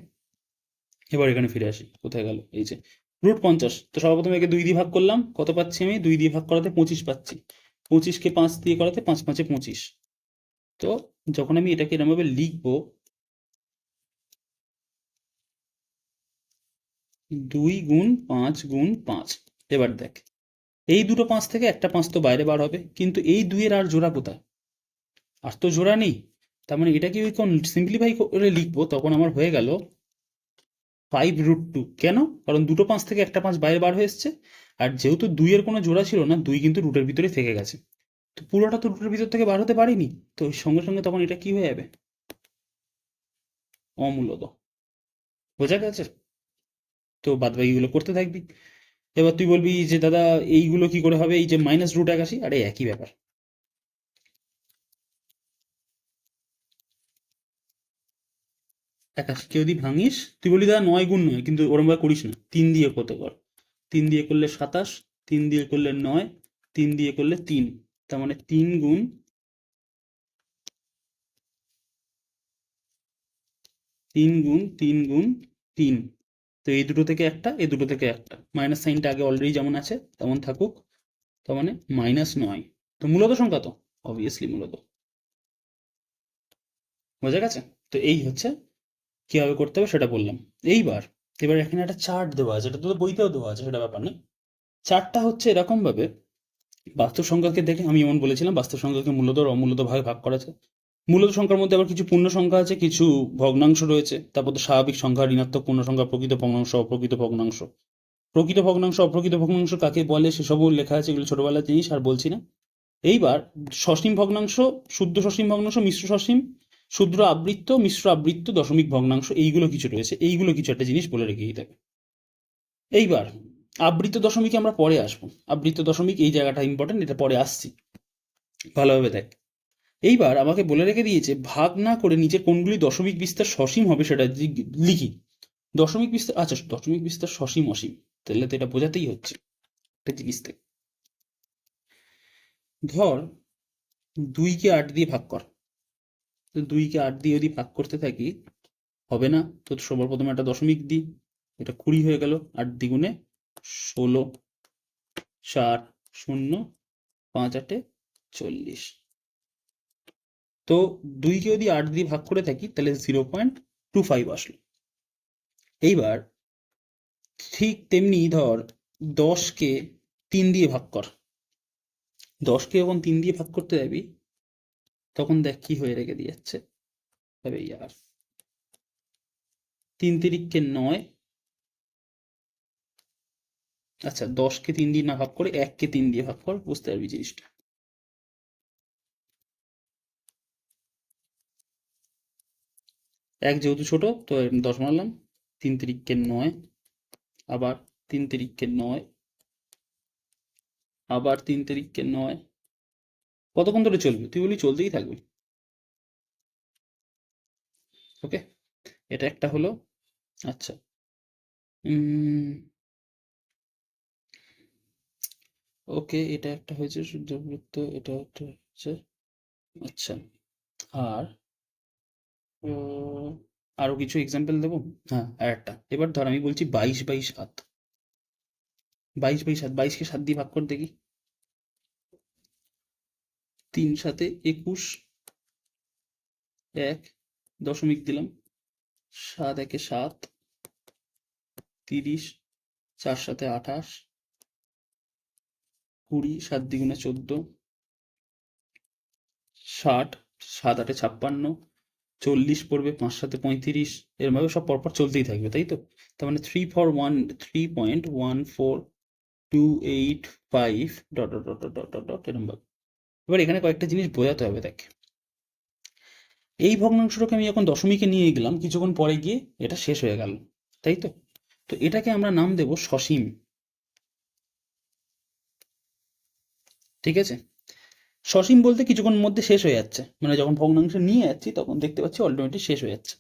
এবার এখানে ফিরে আসি। কোথায় গেল? এই যে √50। তো সর্বপ্রথমে একে 2 দিয়ে ভাগ করলাম, কত পাচ্ছি আমি? 2 দিয়ে ভাগ করাতে 25 পাচ্ছি। 25কে 5 দিয়ে করাতে 5 5 25। তো যখন আমি এটাকে এরকম ভাবে লিখবো, 2 গুণ 5 গুণ 5। এবার দেখ, এই দুটো 5 থেকে একটা 5 তো বাইরে বার হবে, কিন্তু এই 2 এর আর জোড়া কোথায়? আর তো জোড়া নেই। তার মানে এটাকে যখন সিম্পলিফাই করে লিখবো, তখন আমার হয়ে গেল 5√2। কেন? কারণ দুটো 5 থেকে একটা 5 বাইরে বার হয়ে এসছে। আর যেহেতু 2 এর কোনো জোড়া ছিল না, 2 কিন্তু রুটের ভিতরে থেকে গেছে। তো পুরোটা তো রুটের ভিতর থেকে বার হতে পারিনি। তো সঙ্গে সঙ্গে তখন এটা কি হয়ে যাবে? অমূলত। বোঝা গেছে? তো বাদবাকিগুলো করতে থাকবি। এবার তুই বলবি যে দাদা এইগুলো কি করে হবে? এই যে -√81, আরে একই ব্যাপার। একাশিকে যদি ভাঙিস, তুই বলি দাদা 9 গুণ 9, কিন্তু ওরম ভাবে করিস না। 3 দিয়ে কত কর? 3 দিয়ে করলে 27, 3 দিয়ে করলে 9, 3 দিয়ে করলে 3। তার মানে 3 গুণ 3 গুণ 3 গুণ 3। তো এই দুটো থেকে একটা, এই দুটো থেকে একটা, মাইনাস সাইনটা আগে অলরেডি যেমন আছে তেমন থাকুক। তার মানে -9। তো মূলত সংখ্যা তো অবভিয়াসলি মূলত। বোঝা গেছে? তো এই হচ্ছে কিভাবে করতে হবে সেটা বললাম। এবার এখানে একটা চার্ট দেওয়া আছে, এটা তো বইতেও দেওয়া আছে, সেটা ব্যাপার না। চার্টটা হচ্ছে এরকম ভাবে, বাস্তব সংখ্যাকে দেখে আমি যেমন বলেছিলাম বাস্তব সংখ্যাকে মূলত আর অমূলত ভাগে ভাগ করা আছে। মূলত সংখ্যার মধ্যে আবার কিছু পূর্ণ সংখ্যা আছে, কিছু ভগ্নাংশ রয়েছে। তারপর তো স্বাভাবিক সংখ্যা, ঋণাত্মক পূর্ণ সংখ্যা, প্রকৃত ভগ্নাংশ, অপ্রকৃত ভগ্নাংশ। প্রকৃত ভগ্নাংশ অপ্রকৃত ভগ্নাংশ কাকে বলে সেসবও লেখা আছে, এগুলো ছোটবেলার জিনিস, আর বলছি না। এইবার সসীম ভগ্নাংশ, শুদ্ধ সসীম ভগ্নাংশ, মিশ্র সসীম, ক্ষুদ্র আবৃত্ত, মিশ্র আবৃত্ত, দশমিক ভগ্নাংশ, এইগুলো কিছু রয়েছে। এইগুলো কিছু একটা জিনিস বলে রেখে দিতে হবে। এইবার আবৃত্ত দশমিকে আমরা পরে আসবো। আবৃত্ত দশমিক এই জায়গাটা ইম্পর্টেন্ট, এটা পরে আসছি। ভালোভাবে দেখ। এইবার আমাকে বলে রেখে দিয়েছে ভাগ না করে নিচে কোনগুলি দশমিক বিস্তার সসীম হবে সেটা লিখি। দশমিক বিস্তার, আচ্ছা দশমিক বিস্তার সসীম অসীম, তাহলে তো এটা বোঝাতেই হচ্ছে একটা জিনিস থেকে। ধর 2কে 8 দিয়ে ভাগ কর। তো 2কে 8 দিয়ে যদি ভাগ করতে থাকি, হবে না। তো সবার প্রথমে একটা দশমিক দিই, এটা 20 হয়ে গেল। 8 দ্বিগুণে 16, 4, 0, 5 8 40। তো 2কে যদি 8 দিয়ে ভাগ করে থাকি, তাহলে 0.25 আসলো। এইবার ঠিক তেমনি ধর 10কে 3 দিয়ে ভাগ কর। 10কে যখন 3 দিয়ে ভাগ করতে যাবি, তখন দেখ কি হয়ে রেখে দিয়ে যাচ্ছে। তবে ইয়ার 3 তিরিককে 9। আচ্ছা 10কে 3 দিয়ে না ভাগ করে 1কে 3 দিয়ে ভাগ কর, বুঝতে পারবি জিনিসটা। 1 যেহেতু ছোট, তো 10 মারলাম। 3 তিরিককে 9, আবার 3 তিরিককে 9, আবার 3 তিরিককে 9। কতক্ষণ ধরে চলবে? তুই বলি চলতেই থাকবে। ওকে, এটা একটা হলো। আচ্ছা, ওকে, এটা একটা হয়েছে সূর্যবৃত্ত, এটা একটা হচ্ছে। আচ্ছা, আর আরো কিছু এক্সাম্পল দেবো। হ্যাঁ, আর একটা। এবার ধর আমি বলছি 22/7। 22/7, 22কে 7 দিয়ে ভাগ করে দেখি। 3 7 21, 1 দশমিক দিলাম, 7 1 7, 30, 4 সাথে 28, 20, 7 দ্বিগুণে 14, 60, 7 8 56, 40 পড়বে, 5 সাথে 35, এরমভাবে সব পরপর চলতেই থাকবে, তাই তো? তার মানে 3.285 dot dot dot dot dot dot এরমভাবে। এবার এখানে কয়েকটা জিনিস বোঝাতে হবে, দেখ। এই ভগ্নাংশটাকে আমি যখন দশমিকে নিয়ে গেলাম, কিছুক্ষণ পরে গিয়ে এটা শেষ হয়ে গেল, তাই তো? তো এটাকে আমরা নাম দেব সসীম, ঠিক আছে? সসীম বলতে কিছুক্ষণ মধ্যে শেষ হয়ে যাচ্ছে, মানে যখন ভগ্নাংশ নিয়ে যাচ্ছি তখন দেখতে পাচ্ছি অল্টিমেটলি শেষ হয়ে যাচ্ছে।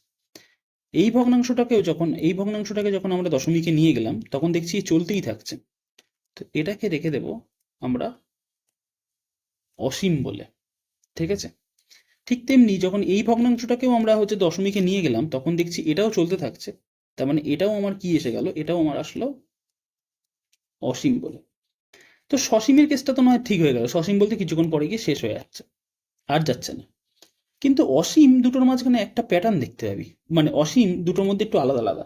এই ভগ্নাংশটাকে যখন আমরা দশমিকে নিয়ে গেলাম তখন দেখছি চলতেই থাকছে, তো এটাকে রেখে দেব আমরা অসীম বলে, ঠিক আছে? ঠিক তেমনি যখন এই ভগ্নাংশটাকেও আমরা দশমিকে নিয়ে গেলাম তখন দেখছি এটাও চলতে থাকছে, তার মানে এটাও আমার কি এসে গেল, এটাও আমার আসলো অসীম বলে। তো সসীমের কেসটা তো নয় ঠিক হয়ে গেল, সসীম বলতে কিছুক্ষণ পরে গিয়ে শেষ হয়ে যাচ্ছে, আর যাচ্ছে না। কিন্তু অসীম দুটোর মাঝখানে একটা প্যাটার্ন দেখতে পাবি, মানে অসীম দুটোর মধ্যে একটু আলাদা আলাদা।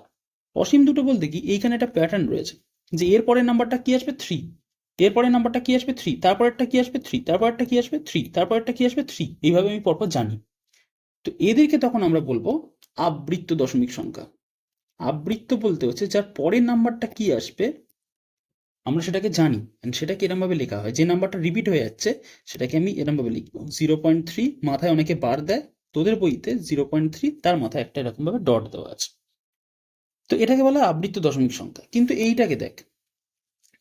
অসীম দুটো বলতে কি, এইখানে একটা প্যাটার্ন রয়েছে যে এর পরের নাম্বারটা কি আসবে 3, এর পরের নাম্বারটা কি আসবে 3, তারপরেরটা কি আসবে 3, তারপরেরটা কি আসবে 3, তারপরেরটা কি আসবে 3, এইভাবে আমি পরপর জানি। তো এদেরকে তখন আমরা বলবো আবৃত্ত দশমিক সংখ্যা। আবৃত্ত বলতে হচ্ছে যার পরের নাম্বারটা কি আসবে আমরা সেটাকে জানি, and সেটাকে এরম ভাবে লেখা হয়, যে নাম্বারটা রিপিট হয়ে যাচ্ছে সেটাকে আমি এরম ভাবে লিখবো 0.3, মাথায় অনেকে বার দেয়, তোদের বইতে 0.3 তার মাথায় একটা এরকম ভাবে ডট দেওয়া আছে। তো এটাকে বলা হয় আবৃত্ত দশমিক সংখ্যা। কিন্তু এইটাকে দেখ,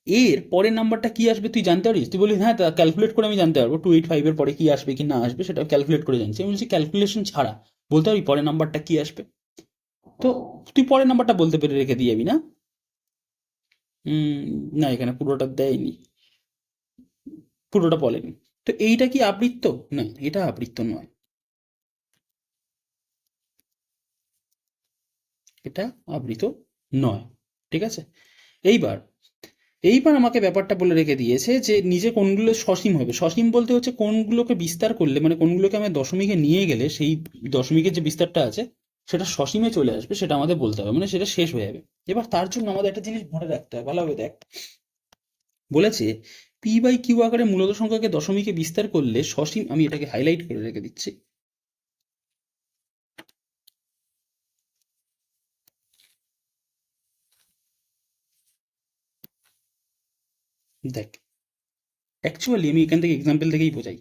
এর পরের নাম্বারটা কি আসবে তুই জানতে পারিস? তুই বলিস হ্যাঁ, তা ক্যালকুলেট করে আমি জানতে পারবো 285 এর পরে কি আসবে কি না আসবে সেটা ক্যালকুলেট করে জানছি। আমি বলছি ক্যালকুলেশন ছাড়া বলতে পারি পরের নাম্বারটা কি আসবে? তো তুই পরের নাম্বারটা বলতে পেরে রেখে দিয়ে যাবি না? না, এখানে পুরোটা দেয়নি, পুরোটা বলেনি। তো এইটা কি আবৃত্ত? না, এটা আবৃত্ত নয়, এটা আবৃত নয়, ঠিক আছে? এইবার এইবার আমাকে ব্যাপারটা বলে রেখে দিয়েছে যে নিজে কোনগুলো সসীম হবে। সসীম বলতে হচ্ছে কোনগুলোকে বিস্তার করলে, মানে কোনগুলোকে আমি দশমিকে নিয়ে গেলে সেই দশমিকের যে বিস্তারটা আছে সেটা সসীমে চলে আসবে, সেটা আমাদের বলতে হবে, মানে সেটা শেষ হয়ে যাবে। এবার তার জন্য আমাদের একটা জিনিস মনে রাখতে হবে, ভালোভাবে দেখ। বলেছে পি বাই কিউ আকারে মূলত সংখ্যাকে দশমিকে বিস্তার করলে সসীম, আমি এটাকে হাইলাইট করে রেখে দিচ্ছি। দেখ, অ্যাকচুয়ালি আমি এখান থেকে এক্সাম্পল থেকেই বোঝাই।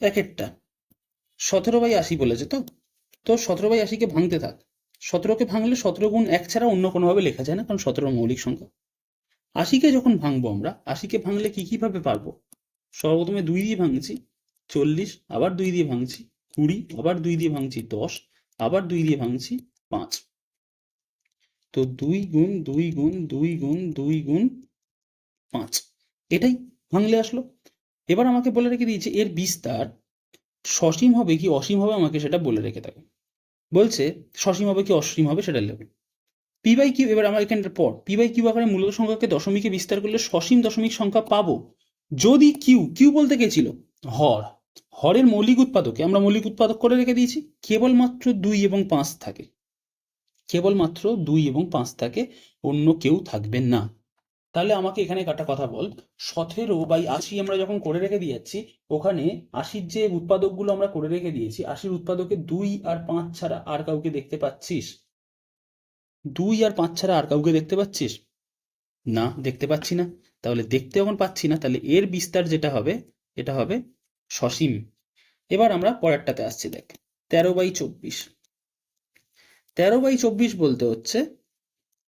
এক একটা 17/80 বলেছে, তো তো 17/80কে ভাঙতে থাক। 17কে ভাঙলে 17 গুণ 1 ছাড়া অন্য কোনোভাবে লেখা যায় না, কারণ 17 মৌলিক সংখ্যা। 80কে যখন ভাঙবো আমরা, 80কে ভাঙলে কি কিভাবে পারবো? সর্বপ্রথমে 2 দিয়ে ভাঙছি 40, আবার 2 দিয়ে ভাঙছি 20, আবার 2 দিয়ে ভাঙছি 10, আবার 2 দিয়ে ভাঙছি 5। তো 2 গুণ 2 গুণ 2 গুণ 2 গুণ 5, এটাই ভাঙলে আসলো। এবার আমাকে বলে রেখে দিয়েছে এর বিস্তার সসীম হবে কি অসীম হবে, আমাকে সেটা বলে রেখে থাকে। বলছে সসীম হবে কি অসীম হবে সেটা লেখো। পি বাই কিউ, এবার আমার এখানটার পর পি বাই কিউ আকারে মূলত সংখ্যাকে দশমিকে বিস্তার করলে সসীম দশমিক সংখ্যা পাবো যদি কিউ, কিউ বলতে কে ছিল? হর। হরের মৌলিক উৎপাদকে আমরা মৌলিক উৎপাদক করে রেখে দিয়েছি কেবলমাত্র 2 এবং 5 থাকে, কেবলমাত্র 2 এবং 5 থাকে, অন্য কেউ থাকবে না। তাহলে আমাকে এখানে একটা কথা বল, 17/80 আমরা যখন করে রেখে দিয়েছি, ওখানে 80-র যে উৎপাদকগুলো আমরা করে রেখে দিয়েছি, 80-র উৎপাদকে 2 আর 5 ছাড়া আর কাউকে দেখতে পাচ্ছিস? 2 আর 5 ছাড়া আর কাউকে দেখতে পাচ্ছিস? না, দেখতে পাচ্ছি না। তাহলে দেখতে যখন পাচ্ছি না, তাহলে এর বিস্তার যেটা হবে এটা হবে সসীম। এবার আমরা পরেরটাতে আসছি, দেখ। 13/24, 13/24 বলতে হচ্ছে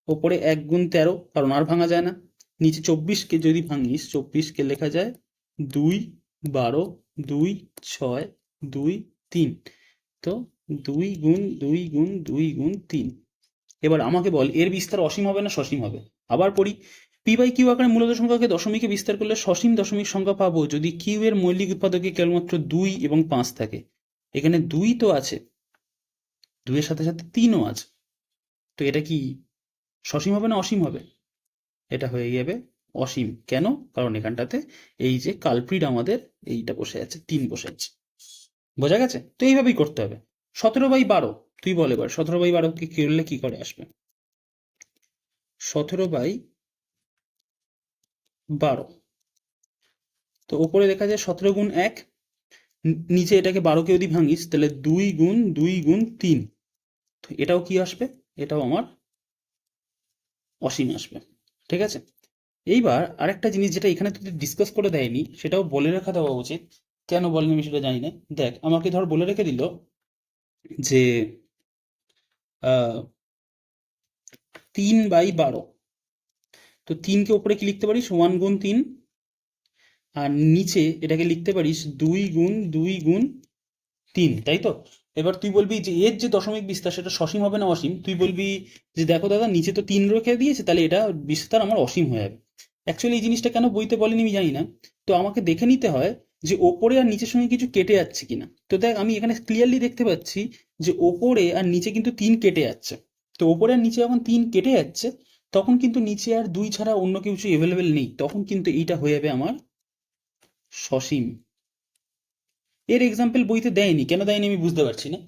ওপরে 1 গুণ 13, কারণ আর ভাঙা যায় না। নিচে 24কে যদি ভাঙিস, 24কে লেখা যায় 2, 12, 2, 6, 2, 3। তো 2 গুণ 2 গুণ 2 গুণ 3। এবার আমাকে বল এর বিস্তার অসীম হবে না সসীম হবে? আবার পড়ি, পি বাই কিউ আকারে মূলত সংখ্যাকে দশমিকে বিস্তার করলে সসীম দশমিক সংখ্যা পাবো যদি কিউ এর মৌলিক উৎপাদকে কেবলমাত্র 2 এবং 5 থাকে। এখানে 2 তো আছে, 2 এর সাথে সাথে 3ও আছে। তো এটা কি সসীম হবে না অসীম হবে? এটা হয়ে যাবে অসীম। কেন? কারণ এখানটাতে এই যে কালপ্রিট আমাদের এইটা বসে আছে, 3 বসে আছে। বোঝা গেছে? তো এইভাবেই করতে হবে। 17/12, তুই বল এবার 17/12 কি করলে কি করে আসবে? 17/12। তো ওপরে লেখা যায় 17 গুণ 1, নিচে এটাকে 12কে যদি ভাঙিস তাহলে 2 গুণ 2 গুণ 3। তো এটাও কি আসবে? এটাও আমার অসীম আসবে। ঠিক আছে, এইবার আরেকটা জিনিস যেটা এখানে তোদের ডিসকাস করে দেয়নি, সেটাও বলে রাখা দেওয়া উচিত। কেন বলেনি আমি সেটা জানি না। দেখ, আমাকে ধর বলে রেখে দিল যে 3/12। তো 3কে ওপরে কি লিখতে পারিস? 1 গুণ 3। আর নিচে এটাকে লিখতে পারিস 2 গুণ 2 গুণ 3, তাই তো? এবার তুই বলবি যে এর যে দশমিক বিস্তার সেটা সসীম হবে না অসীম? তুই বলবি যে দেখো দাদা, নিচে তো 3 রেখে দিয়েছে, তাহলে এটা বিস্তার আমার অসীম হয়ে যাবে। অ্যাকচুয়ালি এই জিনিসটা কেন বইতে বলেনি আমি জানি না। তো আমাকে দেখে নিতে হয় যে ওপরে আর নিচের সঙ্গে কিছু কেটে যাচ্ছে কিনা। তো দেখ, আমি এখানে ক্লিয়ারলি দেখতে পাচ্ছি যে ওপরে আর নিচে কিন্তু 3 কেটে যাচ্ছে। তো ওপরে আর নিচে যখন 3 কেটে যাচ্ছে, তখন কিন্তু নিচে আর 2 ছাড়া অন্য কিছু এভেলেবেল নেই, তখন কিন্তু এইটা হয়ে যাবে আমার সসীম। এর এক্সাম্পল বইতে দেয়নি, কেন দেয়নি আমি বুঝতে পারছি না,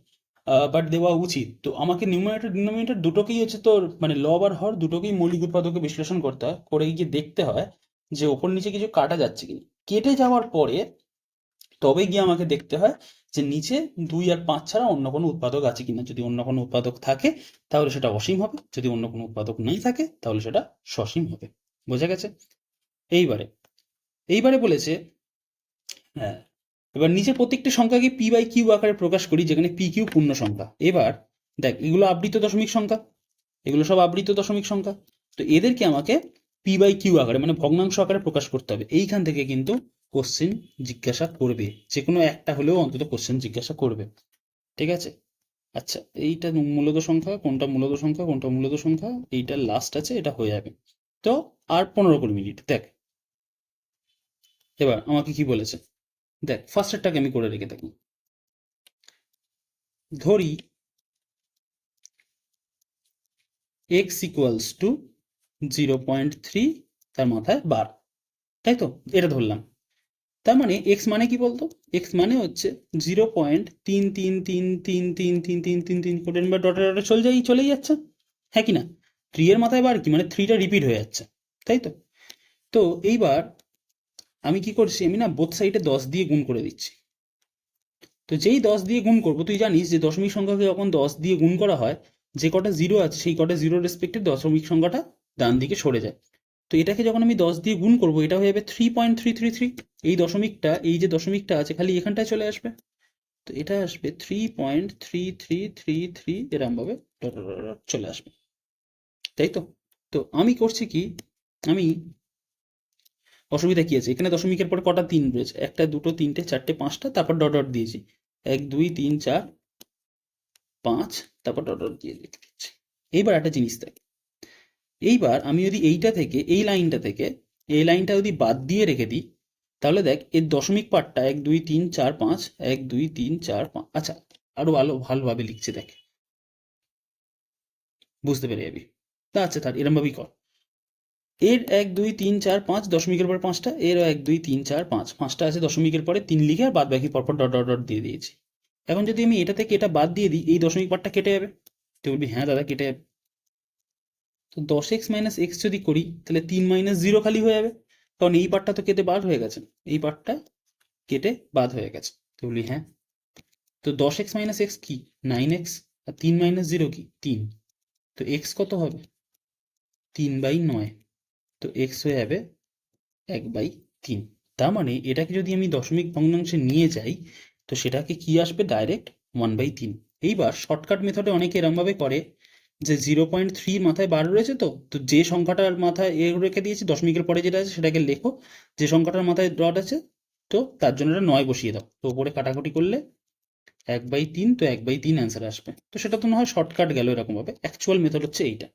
বাট দেওয়া উচিত। তো আমাকে নিউমারেটর ডিনোমিনেটর দুটোকেই হচ্ছে তোর মানে লব আর হর দুটোকেই মৌলিক উৎপাদকে বিশ্লেষণ করতে হয়, করে গিয়ে দেখতে হয় যে ওপর নিচে কিছু কাটা যাচ্ছে কিনা। কেটে যাওয়ার পরে তবে গিয়ে আমাকে দেখতে হয় যে নিচে 2 আর 5 ছাড়া অন্য কোনো উৎপাদক আছে কিনা। যদি অন্য কোনো উৎপাদক থাকে তাহলে সেটা অসীম হবে, যদি অন্য কোনো উৎপাদক নাই থাকে তাহলে সেটা সসীম হবে। বোঝা গেছে? এইবারে এইবারে বলেছে, হ্যাঁ, এবার নিচের প্রত্যেকটি সংখ্যাকে p/q আকারে প্রকাশ করি, যেখানে pq পূর্ণ সংখ্যা। এবার দেখ, এগুলো আবৃত দশমিক সংখ্যা, এগুলো সব আবৃত দশমিক সংখ্যা। তো এদেরকে আমাকে p/q আকারে মানে ভগ্নাংশ আকারে প্রকাশ করতে হবে। এইখান থেকে কিন্তু কোশ্চেন জিজ্ঞাসা করবে, যে কোনো একটা হলেও অন্তত কোশ্চেন জিজ্ঞাসা করবে। ঠিক আছে, আচ্ছা, এইটা মূলত সংখ্যা, কোনটা মূলত সংখ্যা, কোনটা মূলত সংখ্যা, এইটা লাস্ট আছে, এটা হয়ে যাবে। তো আর 15-20 মিনিট। দেখ এবার আমাকে কি বলেছে, দেখ ফার্স্টেরটাকে আমি করে রেখে থাকি। ধরি x ইকুয়ালস টু 0.3, তার মাথায় বার, তাই তো? এটা ধরলাম। তার মানে এক্স মানে কি বলতো? এক্স মানে হচ্ছে 0.333333333 করে বা ডটে ডটে চলেই যাচ্ছে, হ্যাঁ কি না? 3 এর মাথায় বার কি মানে 3টা রিপিট হয়ে যাচ্ছে, তাই তো? তো এইবার আমি কি করছি, আমি না বোথ সাইডে 10 দিয়ে গুণ করে দিচ্ছি। তো যেই 10 দিয়ে গুণ করবো, তুই জানিস যে দশমিক সংখ্যাকে যখন 10 দিয়ে গুণ করা হয়, যে কটা জিরো আছে সেই কটা জিরো রেসপেক্টে দশমিক সংখ্যাটা ডান দিকে সরে যায়। তো এটাকে যখন আমি 10 দিয়ে গুণ করবো, এটা হয়ে যাবে 3.333। এই দশমিকটা, এই যে দশমিকটা আছে খালি এখানটায় চলে আসবে। তো এটা আসবে 3.3333 এরম ভাবে ডট ডট ডট চলে আসবে, তাই তো? তো আমি করছি কি, আমি অসুবিধা কি আছে, এখানে দশমিকের পরে কটা 3 রয়েছে, 1 2 3 4 5টা, তারপর ডট ডট দিয়েছি 1 2 3 4 5, তারপর ডট ডট দিয়ে লিখে দিচ্ছি। এইবার একটা জিনিস দেখ, এইবার আমি যদি এইটা থেকে এই লাইনটা থেকে এই লাইনটা যদি বাদ দিয়ে রেখে দিই, তাহলে দেখ এর দশমিক পার্টটা 1 2 3 4 5, 1 2 3 4 5। আচ্ছা, আরো ভালোভাবে লিখছে দেখ, বুঝতে পেরে যাবি। তা আচ্ছা, তার এরম ভাবেই কর। এর 1 2 3 4 5 দশমিকের পরে 5টা, এর 1 2 3 4 5, 5টা আছে দশমিকের পরে 3 লিখে আর বাদ বাকি পরপর ডট ডট ডট দিয়ে দিয়েছি। এখন যদি আমি এটা থেকে এটা বাদ দিয়ে দিই, এই দশমিক পার্টটা কেটে যাবে। তুই বলবি হ্যাঁ দাদা কেটে যাবে। তো 10x মাইনাস এক্স যদি করি তাহলে 3 - 0 খালি হয়ে যাবে, কারণ এই পার্টটা তো কেটে বাদ হয়ে গেছে, এই পার্টটা কেটে বাদ হয়ে গেছে। তুই বলবি হ্যাঁ। তো 10x মাইনাস এক্স কি? 9x। আর 3 - 0 কি? 3। তো এক্স কত হবে? 3/9। তো এক্স হয়ে যাবে 1/3। তার মানে এটাকে যদি আমি দশমিক ভগ্নাংশে নিয়ে যাই, তো সেটাকে কি আসবে? ডাইরেক্ট 1/3। এইবার শর্টকাট মেথডে অনেকে এরমভাবে করে যে 0.3 মাথায় বার রয়েছে, তো তো যে সংখ্যাটার মাথায় এ রেখে দিয়েছি দশমিকের পরে যেটা আছে সেটাকে লেখো, যে সংখ্যাটার মাথায় ডট আছে তো তার জন্য এটা 9 বসিয়ে দাও। তো উপরে কাটাকুটি করলে 1/3, তো 1/3 অ্যান্সার আসবে। তো সেটা তো না হয় শর্টকাট গেল এরকম ভাবে, অ্যাকচুয়াল মেথড হচ্ছে এইটা।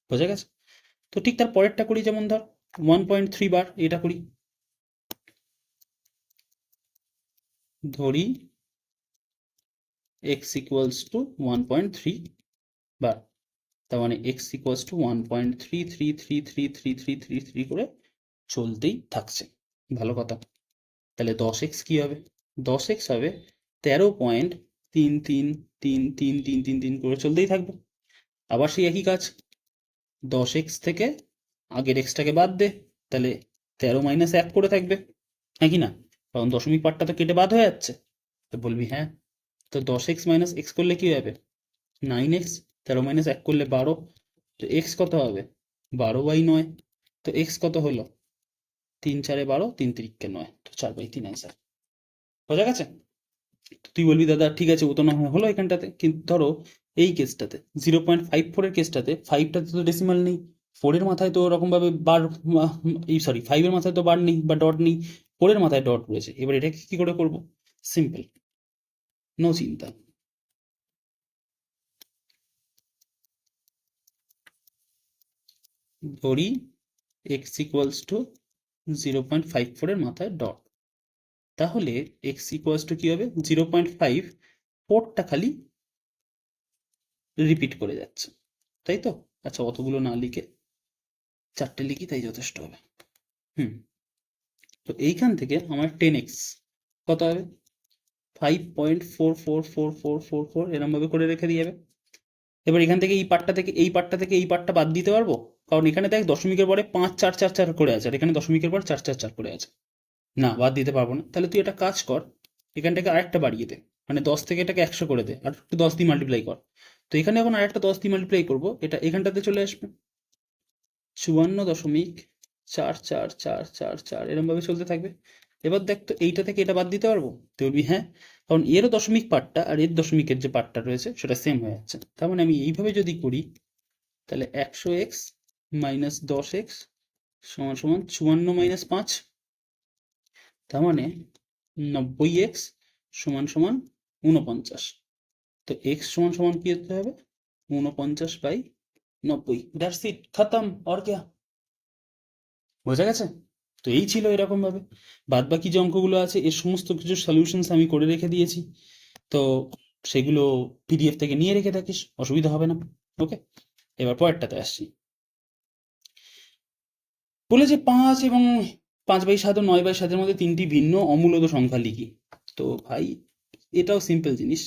বোঝা গেছে? তো ঠিক তার পরেরটা করি, যেমন ধর 1.3 বার, এটা করি। ধরি x ইকুয়ালস টু 1.3 বার, তার মানে x ইকুয়ালস টু 1.33333333 করে চলতেই থাকছে। ভালো কথা। তাহলে 10x কি হবে? 10x হবে 13.333333 করে চলতেই থাকবে। আবার সেই একই কাজ, 10x থেকে আগের এক্সটাকে বাদ দে, তাহলে 13 মাইনাস 1 করে থাকবে, হ্যাঁ কি না? কারণ দশমিক পার্টটা তো কেটে বাদ হয়ে যাচ্ছে। তো বলবি হ্যাঁ। তো 10x মাইনাস এক্স করলে কি হবে? 9x। 13 মাইনাস 1 করলে 12। তো এক্স কত হবে? 12/9। তো এক্স কত হলো? 3 4 12, 3 3 9, তো 4/3 অ্যান্সার। বোঝা গেছে? তো তুই বলবি দাদা ঠিক আছে, ও তো না হয় হলো এখানটাতে, কিন্তু ধরো এই কেসটাতে 0.54 এর কেসটাতে 5টাতে তো ডেসিমাল নেই, 4 এর মাথায় তো ওরকম ভাবে বার, এই সরি 5 এর মাথায় তো বার নেই বা ডট নেই, 4 এর মাথায় ডট রয়েছে। এবার এটাকে কি করে করব? সিম্পল, নো চিন্তা। ধরি এক্স ইকুয়ালস টু 0.54 এর মাথায় ডট, তাহলে এক্স ইকুয়ালস টু কি হবে? 0.5, 4টা খালি রিপিট করে যাচ্ছে, তাই তো? আচ্ছা, অতগুলো না লিখে 4টে লিখি, তাই যথেষ্ট হবে। হুম। তো এইখান থেকে আমার 10x কত হবে? 5.444444 এরম ভাবে করে রেখে দিয়ে যাবে। এবার এখান থেকে এই পার্টটা থেকে এই পার্টটা থেকে এই পার্টটা বাদ দিতে পারবো, কারণ এখানে দেখ দশমিকের পরে 5 4 4 4 করে আছে, আর এখানে দশমিকের পর 4 4 4 করে আছে। না, বাদ দিতে পারবো না। তাহলে তুই একটা কাজ কর, এখানটাকে আরেকটা বাড়িয়ে দে, মানে 10 থেকে এটাকে 100 করে দে, আর একটু 10 দিয়ে মাল্টিপ্লাই কর। তো এখানে এখন আরেকটা 10 দিয়ে মাল্টিপ্লাই করবো, এটা এখানটাতে চলে আসবে 54.4444 এরম ভাবে চলতে থাকবে। এবার দেখ তো এইটা থেকে এটা বাদ দিতে পারবো? তুই বলবি হ্যাঁ, কারণ এরও দশমিক পার্টটা আর এর দশমিকের যে পার্টটা রয়েছে সেটা সেম হয়ে যাচ্ছে। তার মানে আমি এইভাবে যদি করি, তাহলে 100x মাইনাস 10x সমান সমান 54 মাইনাস 5, তার মানে 90x সমান সমান 49। তো x সমান সমান কি হতে হবে? 49/90। দ্যাটস ইট, খতম, আর क्या। বোঝা গেছে? তো এই ছিল এরকম ভাবে। বাদ বাকি যে অঙ্কগুলো আছে এর সমস্ত কিছু সলিউশনস আমি করে রেখে দিয়েছি, তো সেগুলো পিডিএফ থেকে নিয়ে রেখে থাকিস, অসুবিধা হবে না। ওকে, এবার পরেরটাতে আসছি। বলেছে 5 এবং 5/7 ও 9/7 মধ্যে 3টি ভিন্ন অমূলদ সংখ্যা লিখি। তো ভাই এটাও সিম্পল জিনিস,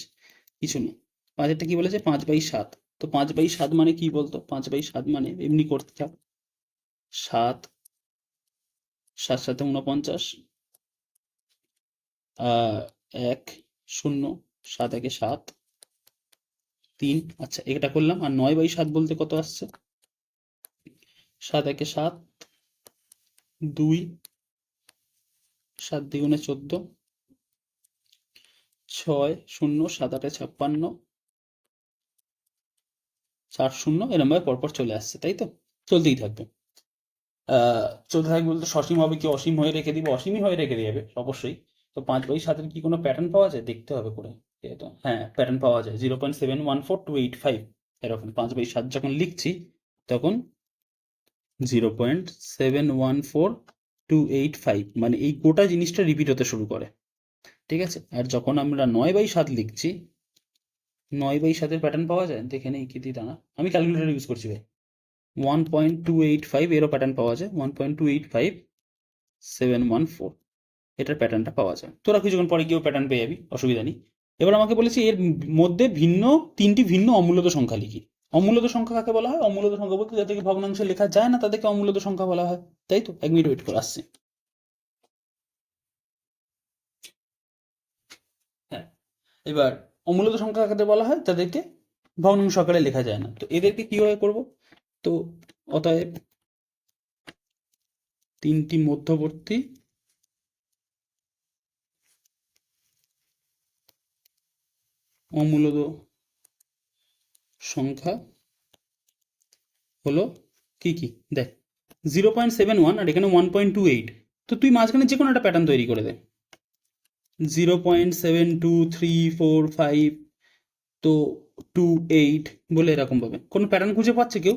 কিছু নেই। 5-এরটা কি বলেছে? 5/7। তো 5/7 মানে কি বলতো? 5/7 মানে এমনি করতে থাক, 7 7 7 49, 1 0, 7 1 7, 3। আচ্ছা, এটা করলাম। আর 9/7 বলতে কত আসছে? 7 1 7, 2, 7 2 14, 6 0, 7 8 56, 4 0, এরম ভাবে পরপর চলে আসছে, তাই তো? চলতেই থাকবে। চলতে থাকবে বলতে সসীম হবে কি অসীম হয়ে রেখে দিব? অসীমই হয়ে রেখে দেবে অবশ্যই। তো 5/7 কি কোনো প্যাটার্ন পাওয়া যায়? দেখতে হবে করে। এই তো, হ্যাঁ প্যাটার্ন পাওয়া যায়, 0.714285 এরকম। 5/7 যখন লিখছি তখন 0.714285, মানে এই গোটা জিনিসটা রিপিট হতে শুরু করে, ঠিক আছে? আর যখন আমরা 9/7 লিখছি, 9/7 প্যাটার্ন পাওয়া যায়, দেখে নেই কি দিই দাঁড়া, আমি ক্যালকুলেটর ইউজ করছি ভাই। 1.285 এরও প্যাটার্ন পাওয়া যায়, 1.285714 এটার প্যাটার্নটা পাওয়া যায়। তোরা কিছুক্ষণ পরে গিয়েও প্যাটার্ন পেয়ে যাবি, অসুবিধা নেই। এবার আমাকে বলেছে এর মধ্যে তিনটি ভিন্ন অমূলদ সংখ্যা লিখি। অমূলদ সংখ্যা কাকে বলা হয়? অমূলদ সংখ্যা বলতে যাদেরকে ভগ্নাংশে লেখা যায় না তাদেরকে অমূলদ সংখ্যা বলা হয়, তাই তো? 1 মিনিট ওয়েট করে আসছি। হ্যাঁ, এবার অমূলদ সংখ্যা কাকে বলা হয়? তাদেরকে ভগ্নাংশ আকারে লেখা যায় না। তো এদেরকে কিভাবে করব? তো অতএব তিনটি মধ্যবর্তী অমূলদ সংখ্যা হলো কি কি? দেখ, 0.71 আর এখানে 1.28, তো তুই মাঝখানে যে কোনো একটা প্যাটার্ন তৈরি করে দে। 0.7235, তো 28 বলে এরকম ভাবে কোনো প্যাটার্ন খুঁজে পাচ্ছে কেউ?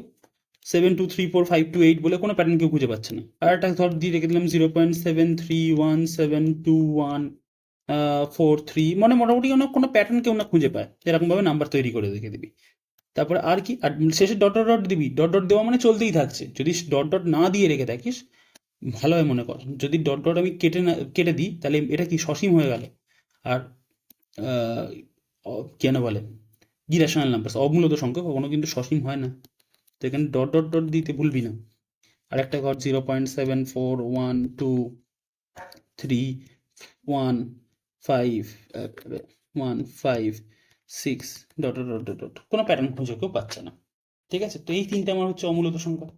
723452 বলে কোনো প্যাটার্ন কেউ খুঁজে পাচ্ছে না। আর একটা ধর দিয়ে রেখে দিলাম 0.73172143, মানে মোটামুটি কোনো প্যাটার্ন কেউ না খুঁজে পায়, এরকম ভাবে নাম্বার তৈরি করে রেখে দিবি। তারপরে আর কি? আর শেষে ডট ডট ডট দিবি। ডট ডট দেওয়া মানে চলতেই থাকছে। যদি ডট ডট না দিয়ে রেখে থাকিস, ভালো হয় মনে কর, যদি ডট ডট আমি কেটে দিই তাহলে এটা কি সসীম হয়ে গেল। আর কেন বলে ইরেশনাল নাম্বারস, অমূলদ সংখ্যা কখনো কিন্তু সসীম হয় না। তো এখানে ডট ডট ডট দিতে ভুলবি না। আর একটা ঘর 0.7412135 ডট ডট ডট ডট, কোনো প্যাটার্ন খুঁজে কেউ পাচ্ছে না। ঠিক আছে, তো এই তিনটে আমার হচ্ছে অমূলত সংখ্যা।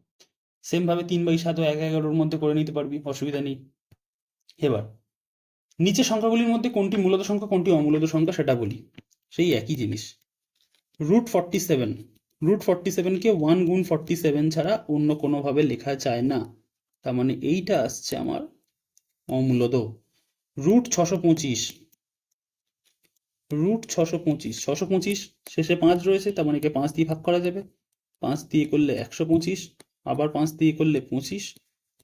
সেমভাবে 3/7 ও 1/11 মধ্যে করে নিতে পারবি, অসুবিধা নেই। এবার নিচে সংখ্যাগুলির মধ্যে কোনটি মূলত সংখ্যা কোনটি অমূলত সংখ্যা সেটা বলি। সেই একই জিনিস, √47, √47কে 1 গুণ 47 ছাড়া অন্য কোনোভাবে লেখা যায় না, তার মানে এইটা আসছে আমার অমূলত। √625, √625 শেষে 5 রয়েছে, তার মানে একে 5 দিয়ে ভাগ করা যাবে। 5 দিয়ে করলে 125, আবার 5 দিয়ে করলে 25,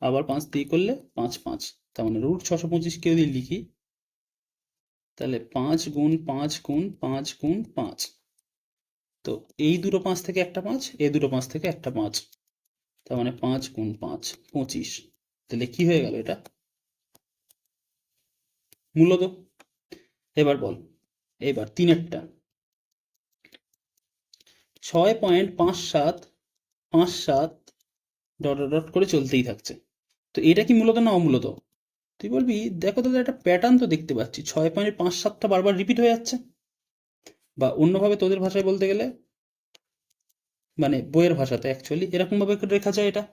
আবার 5 দিয়ে করলে 5 5, তার মানে √625কে যদি লিখি তাহলে 5 গুণ 5 গুণ 5 গুণ 5, তো এই দুটো 5 থেকে একটা 5, এই দুটো 5 থেকে একটা 5, তার মানে 5 গুণ 5 25। তাহলে কি হয়ে গেল, এটা মূলত। এবার বল, এবার তিনেরটা 6.5757 ডট ডট ডট করে চলতেই থাকছে। তো এটা কি মূলত না অমূলত? তুই বলবি দেখো দাদা একটা প্যাটার্ন তো দেখতে পাচ্ছি, 6.57টা বারবার রিপিট হয়ে যাচ্ছে, বা অন্যভাবে তোদের ভাষায় বলতে গেলে মানে বইয়ের ভাষাতে অ্যাকচুয়ালি এরকম ভাবে রেখা যায় এটা।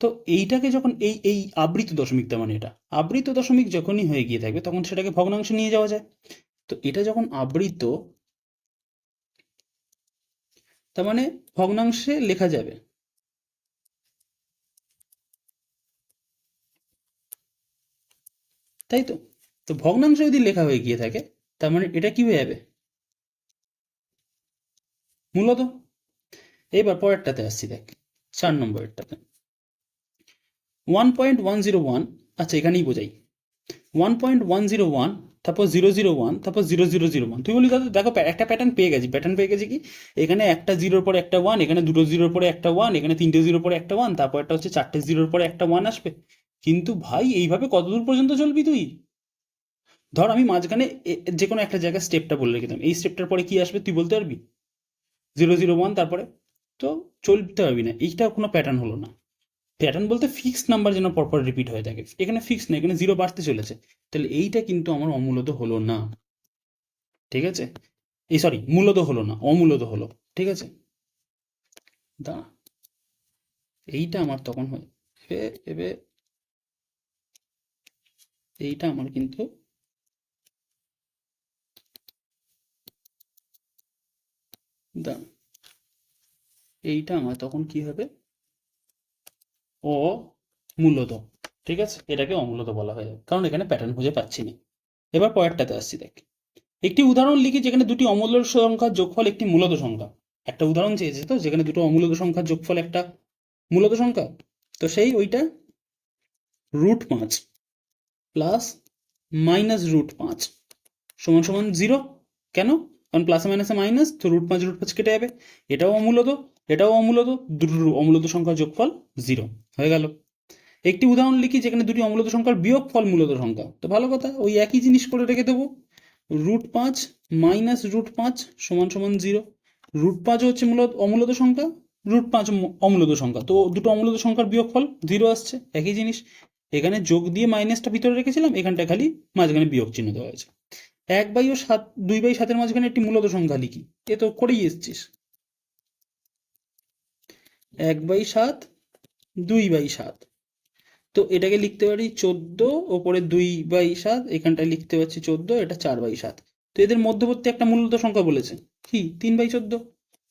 তো এইটাকে যখন এই এই আবৃত দশমিক, তার মানে এটা আবৃত দশমিক যখনই হয়ে গিয়ে থাকবে তখন সেটাকে ভগ্নাংশে নিয়ে যাওয়া যায়। তো এটা যখন আবৃত, তার মানে ভগ্নাংশে লেখা যাবে, তাই তো। তো ভগ্নাংশে যদি লেখা হয়ে গিয়ে থাকে তার মানে এটা কি হয়ে যাবে, মূলত। এবার পরেরটাতে আসছি, দেখ 4 নম্বরেরটাতে 1.101, আচ্ছা এখানেই বোঝাই। 1.101, তারপর 001, তারপর 0001। তুই বলি দাদা দেখো একটা প্যাটার্ন পেয়ে গেছি কি, এখানে একটা জিরোর পরে একটা ওয়ান, এখানে দুটো জিরোর পরে একটা ওয়ান, এখানে তিনটে জিরোর পরে একটা ওয়ান, তারপর একটা হচ্ছে চারটে জিরোর পরে একটা ওয়ান আসবে। কিন্তু ভাই এইভাবে কতদূর পর্যন্ত চলবি তুই? ধর আমি মাঝখানে যে কোনো একটা জায়গায় স্টেপটা বলে রেখে দিলাম, এই স্টেপটার পরে কি আসবে তুই বলতে পারবি? 001, তারপরে তো চলতে পারবি না, এইটা কোনো প্যাটার্ন হলো না। প্যাটার্ন বলতে ফিক্সড নাম্বার যেন পরপর রিপিট হয়ে থাকে, এখানে ফিক্স না, এখানে জিরো বাড়তে চলেছে, তাহলে এইটা কিন্তু আমার অমূলত হলো না। ঠিক আছে, এই সরি মূলত হলো না, অমূলত হলো। ঠিক আছে, দা এইটা আমার তখন হয় এবে, এইটা আমার কিন্তু দা এইটা আমার তখন কি হবে, অমূলত। ঠিক আছে, এটাকে অমূলত বলা হয়, কারণ এখানে প্যাটার্ন খুঁজে পাচ্ছি না। এবার পরেরটাতে আসছি, দেখ একটি উদাহরণ লিখি যেখানে দুটি অমূল্য সংখ্যার যোগফল একটি মূলত সংখ্যা। একটা উদাহরণ চেয়েছে তো, যেখানে দুটো অমূলত সংখ্যার যোগফল একটা মূলত সংখ্যা। তো সেই ওইটা √5 প্লাস মাইনাস √5 সমান সমান 0। কেন? কারণ প্লাসে মাইনাসে মাইনাস, তো √5 কেটে যাবে। এটাও অমূলত, এটাও অমূলত, দুটো অমূলত সংখ্যার যোগফল 0 হয়ে গেল। একটি উদাহরণ লিখি যেখানে দুটি অমূলত সংখ্যার বিয়োগফল মূলত সংখ্যা। তো ভালো কথা, ওই একই জিনিস করে রেখে দেবো, √5 মাইনাস √5 সমান সমান 0। √5 হচ্ছে মূলত অমূলত সংখ্যা, √5 অমূলত সংখ্যা, তো দুটো অমূলত সংখ্যার বিয়োগফল 0 আসছে, একই জিনিস। এখানে যোগ দিয়ে মাইনাসটা ভিতরে রেখেছিলাম, এখানটা খালি মাঝখানে বিয়োগ চিহ্ন দেওয়া হয়েছে। 2/7 মাঝখানে একটি মূলত সংখ্যা লিখি, এ তো করেই এসছিস। 1/7, 2/7, তো এটাকে লিখতে পারি 14, ওপরে 2/7, এখানটায় লিখতে পারছি 14, এটা 4/7। তো এদের মধ্যবর্তী একটা মূলত সংখ্যা বলেছে কি 3/14,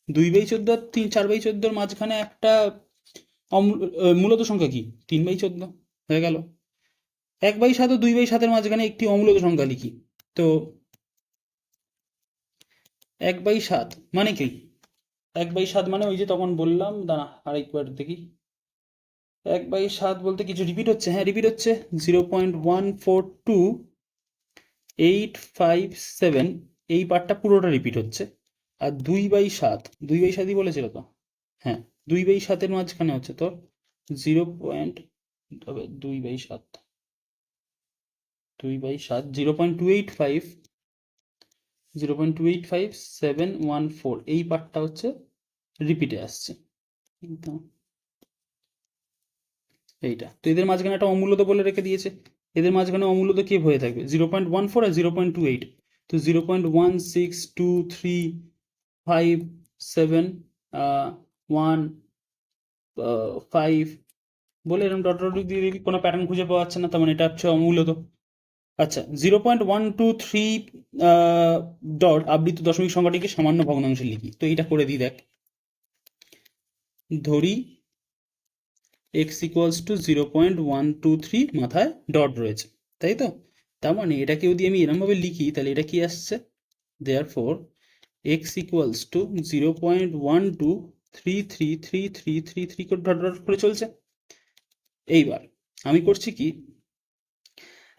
2/14 আর 4/14 মাঝখানে একটা মূলত সংখ্যা কি 3/14 হয়ে গেল। 1/7 ও 2/7 মাঝখানে একটি অমূলত সংখ্যা লিখি, তো 1/7 মানে কি, 1/7 মানে ওই যে তখন বললাম, দাঁড়া আরেকবার দেখি। 1/7 বলতে কিছু রিপিট হচ্ছে, হ্যাঁ রিপিট হচ্ছে, 0.142857, এই পার্টটা পুরোটা রিপিট হচ্ছে। আর 2/7ই বলেছিল তো, হ্যাঁ 2/7 মাঝখানে হচ্ছে তোর 0. তবে 2/7, 0.285714, এই পার্টটা হচ্ছে রিপিটে আসছে। একদম এইটা তো এদের মাঝখানে একটা অমূল্য তো বলে রেখে দিয়েছে, এদের মাঝখানে অমূল্য তো কি হয়ে থাকবে 0.14 আর 0.28, তো 0.162357 1 5 বলে এরকম ডট ডট দিয়ে দিবি, কোনো প্যাটার্ন খুঁজে পাওয়া যাচ্ছে না, তার মানে এটা হচ্ছে অমূলত। আচ্ছা 0.123 ডট আবৃত দশমিক সংখ্যাটিকে সামান্য ভগ্নাংশে লিখি, তো এইটা করে দিই দেখ। ধরি এক্স ইকুয়ালস টু 0.123 মাথায় ডট রয়েছে, তাই তো? তার মানে এটাকে যদি আমি এরমভাবে লিখি তাহলে এটা কি আসছে, দেয়ার ফোর এক্স ইকুয়ালস টু 0.1233333 করে ডট ডট করে চলছে। এইবার আমি করছি কি,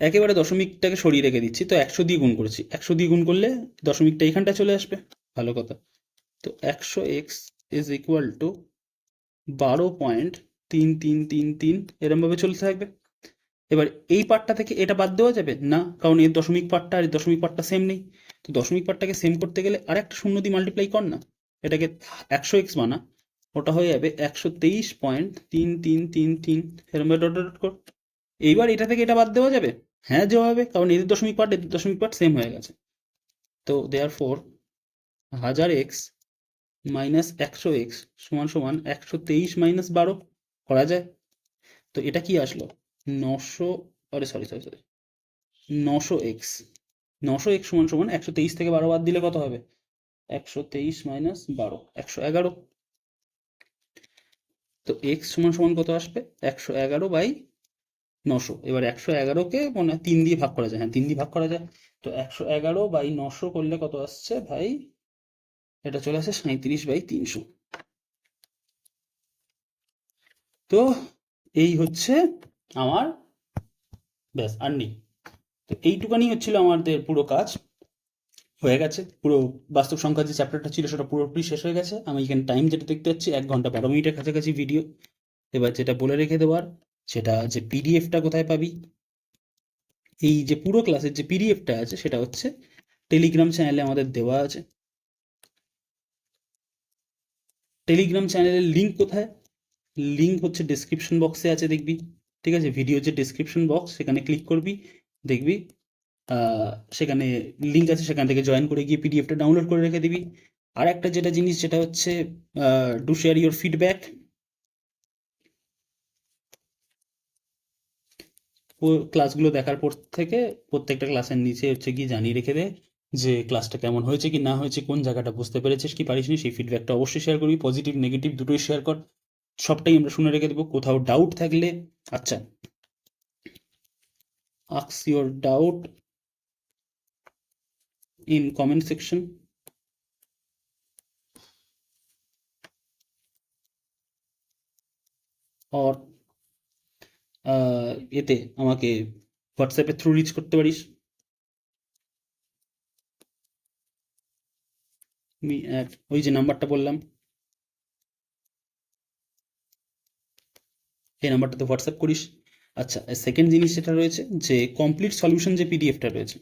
একেবারে দশমিকটাকে সরিয়ে রেখে দিচ্ছি, তো 100 দিয়ে গুণ করেছি, 100 দিয়ে গুণ করলে দশমিকটা এইখানটা চলে আসবে, ভালো কথা। তো 100x ইজ ইকুয়াল টু 12.3333 এরমভাবে চলতে থাকবে। এবার এই পার্টটা থেকে এটা বাদ দেওয়া যাবে না, কারণ এর দশমিক পার্টটা আর এর দশমিক পার্টটা সেম নেই। তো দশমিক পার্টটাকে সেম করতে গেলে আর একটা শূন্য দিয়ে মাল্টিপ্লাই কর না, এটাকে 100x বানা, ওটা হয়ে যাবে 123.3333 এরমভাবে ডট ডট কর। এইবার এটা থেকে এটা বাদ দেওয়া যাবে, হ্যাঁ দেওয়া হবে, কারণ এদের দশমিক পার্ট এদের দশমিক পার্ট সেম হয়ে গেছে। তো দেয়ার ফোর 1000x মাইনাস 100x সমান সমান 123 - 12 করা যায়। তো এটা কি আসলো 900, আরে sorry sorry sorry 900x, 900x সমান সমান 123 থেকে 12 বাদ দিলে কত হবে, 123 - 12 111। তো x সমান সমান কত আসবে 111/900। এবার 111কে মনে হয় 3 দিয়ে ভাগ করা যায়, হ্যাঁ 3 দিয়ে ভাগ করা যায়। তো 111/900 করলে কত আসছে ভাই, এটা চলে আসে 37/300। তো এই হচ্ছে আমার, ব্যাস আর নেই। তো এইটুকানি হচ্ছিল আমাদের পুরো কাজ, হয়ে গেছে পুরো। বাস্তব সংখ্যার যে চ্যাপ্টারটা ছিল সেটা পুরোপুরি শেষ হয়ে গেছে। আমি এখানে টাইম যেটা দেখতে পাচ্ছি 1 ঘন্টা 12 মিনিটের কাছাকাছি ভিডিও। এবার যেটা বলে রেখে দেওয়ার, সেটা যে পিডিএফটা কোথায় পাবি, এই যে পুরো ক্লাসের যে পিডিএফটা আছে সেটা হচ্ছে টেলিগ্রাম চ্যানেলে আমাদের দেওয়া আছে। টেলিগ্রাম চ্যানেলের লিঙ্ক কোথায়, লিঙ্ক হচ্ছে ডেসক্রিপশন বক্সে আছে দেখবি, ঠিক আছে? ভিডিও যে ডেসক্রিপশন বক্স সেখানে ক্লিক করবি, দেখবি সেখানে লিঙ্ক আছে, সেখান থেকে জয়েন করে গিয়ে পিডিএফটা ডাউনলোড করে রেখে দিবি। আর একটা যেটা জিনিস যেটা হচ্ছে ডু শেয়ার ইউর ফিডব্যাক, ক্লাসগুলো দেখার পর থেকে প্রত্যেকটা ক্লাসের নিচে হচ্ছে গিয়ে জানিয়ে রেখে দে যে ক্লাসটা কেমন হয়েছে কি না হয়েছে, কোন জায়গাটা বুঝতে পেরেছিস কি পারিসনি, সেই ফিডব্যাকটা অবশ্যই শেয়ার করবি, পজিটিভ নেগেটিভ দুটোই শেয়ার কর, সবটাই আমরা শুনে রেখে দেবো। কোথাও ডাউট থাকলে, আচ্ছা ask your doubt in comment section, or এতে আমাকে হোয়াটসঅ্যাপে থ্রু রিচ করতে পারিস। ওই যে নাম্বারটা বললাম এই নাম্বারটাতে হোয়াটসঅ্যাপ করিস। আচ্ছা সেকেন্ড জিনিস যেটা রয়েছে যে কমপ্লিট সলিউশন যে পিডিএফটা রয়েছে,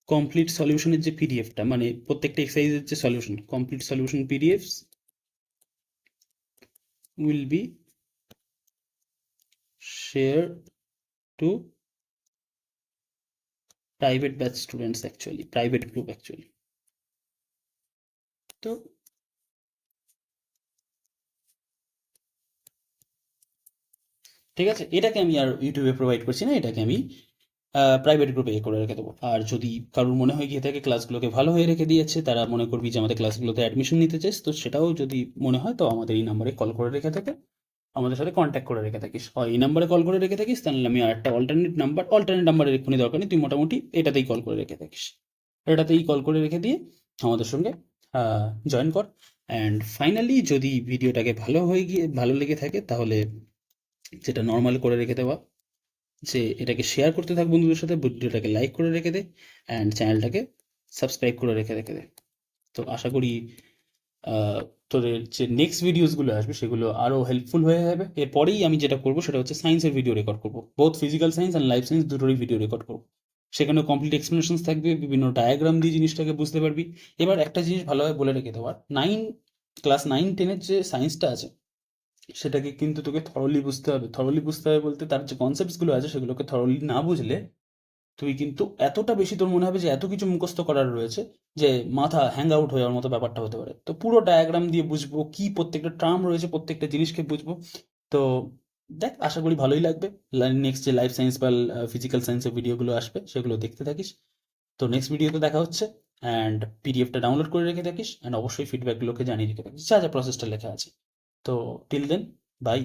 কমপ্লিট সলিউশনের যে পিডিএফটা মানে প্রত্যেকটা এক্সারসাইজের যে solution, complete solution PDFs will be share two private batch students, actually private group actually. তো ঠিক আছে, এটাকে আমি আর ইউটিউবে প্রোভাইড করছি না, এটাকে আমি প্রাইভেট গ্রুপে করে রেখে দেবো। আর যদি কারোর মনে হয় গিয়ে থাকে ক্লাসগুলোকে ভালো হয়ে রেখে দিয়েছে, তারা মনে করবি যে আমাদের ক্লাসগুলোতে অ্যাডমিশন নিতে চাস, তো সেটাও যদি মনে হয় তো আমাদের এই নাম্বারে কল করে রেখে থাকে, আমাদের সাথে কন্ট্যাক্ট করে রেখে থাকিস, হয় এই নাম্বারে কল করে রেখে থাকিস, তাহলে আমি আর একটা অল্টারনেট নাম্বারের এক্ষুনি দরকার নেই, তুই মোটামুটি এটাতেই কল করে রেখে থাকিস, এটাতেই কল করে রেখে দিয়ে আমাদের সঙ্গে জয়েন কর। অ্যান্ড ফাইনালি যদি ভিডিওটাকে ভালো লেগে থাকে তাহলে যেটা নর্মাল করে রেখে দেওয়া, যে এটাকে শেয়ার করতে থাক বন্ধুদের সাথে, ভিডিওটাকে লাইক করে রেখে দে, অ্যান্ড চ্যানেলটাকে সাবস্ক্রাইব করে রেখে দে। তো আশা করি তোদের যে নেক্সট ভিডিওসগুলো আসবে সেগুলো আরও হেল্পফুল হয়ে যাবে। এরপরেই আমি যেটা করবো সেটা হচ্ছে সায়েন্সের ভিডিও রেকর্ড করবো, both physical science and life science দুটোরই ভিডিও রেকর্ড করবো। সেখানেও কমপ্লিট এক্সপ্লেনেশনস থাকবে, বিভিন্ন ডায়াগ্রাম দিয়ে জিনিসটাকে বুঝতে পারবি। এবার একটা জিনিস ভালোভাবে বলে রেখে দেওয়ার, ক্লাস 9-10-এর যে সায়েন্সটা আছে সেটাকে কিন্তু তোকে থরলি বুঝতে হবে। থরলি বুঝতে হবে বলতে তার যে কনসেপ্টসগুলো আছে সেগুলোকে থরলি না বুঝলে তুই কিন্তু এতটা বেশি তোর মনে হবে যে এত কিছু মুখস্থ করার রয়েছে যে মাথা হ্যাং আউট হয়ে যাওয়ার মতো ব্যাপারটা হতে পারে। তো পুরো ডায়াগ্রাম দিয়ে বুঝবো, কি প্রত্যেকটা টার্ম রয়েছে, প্রত্যেকটা জিনিসকে বুঝবো। তো দেখ, আশা করি ভালোই লাগবে। নেক্সট যে লাইফ সায়েন্স বা ফিজিক্যাল সায়েন্সের ভিডিওগুলো আসবে সেগুলো দেখতে থাকিস। তো নেক্সট ভিডিওতে দেখা হচ্ছে। অ্যান্ড পিডিএফটা ডাউনলোড করে রেখে থাকিস, অ্যান্ড অবশ্যই ফিডব্যাকগুলোকে জানিয়ে রেখে থাকিস যা যা প্রসেসটা লেখা আছে। তো টিল দেন, বাই।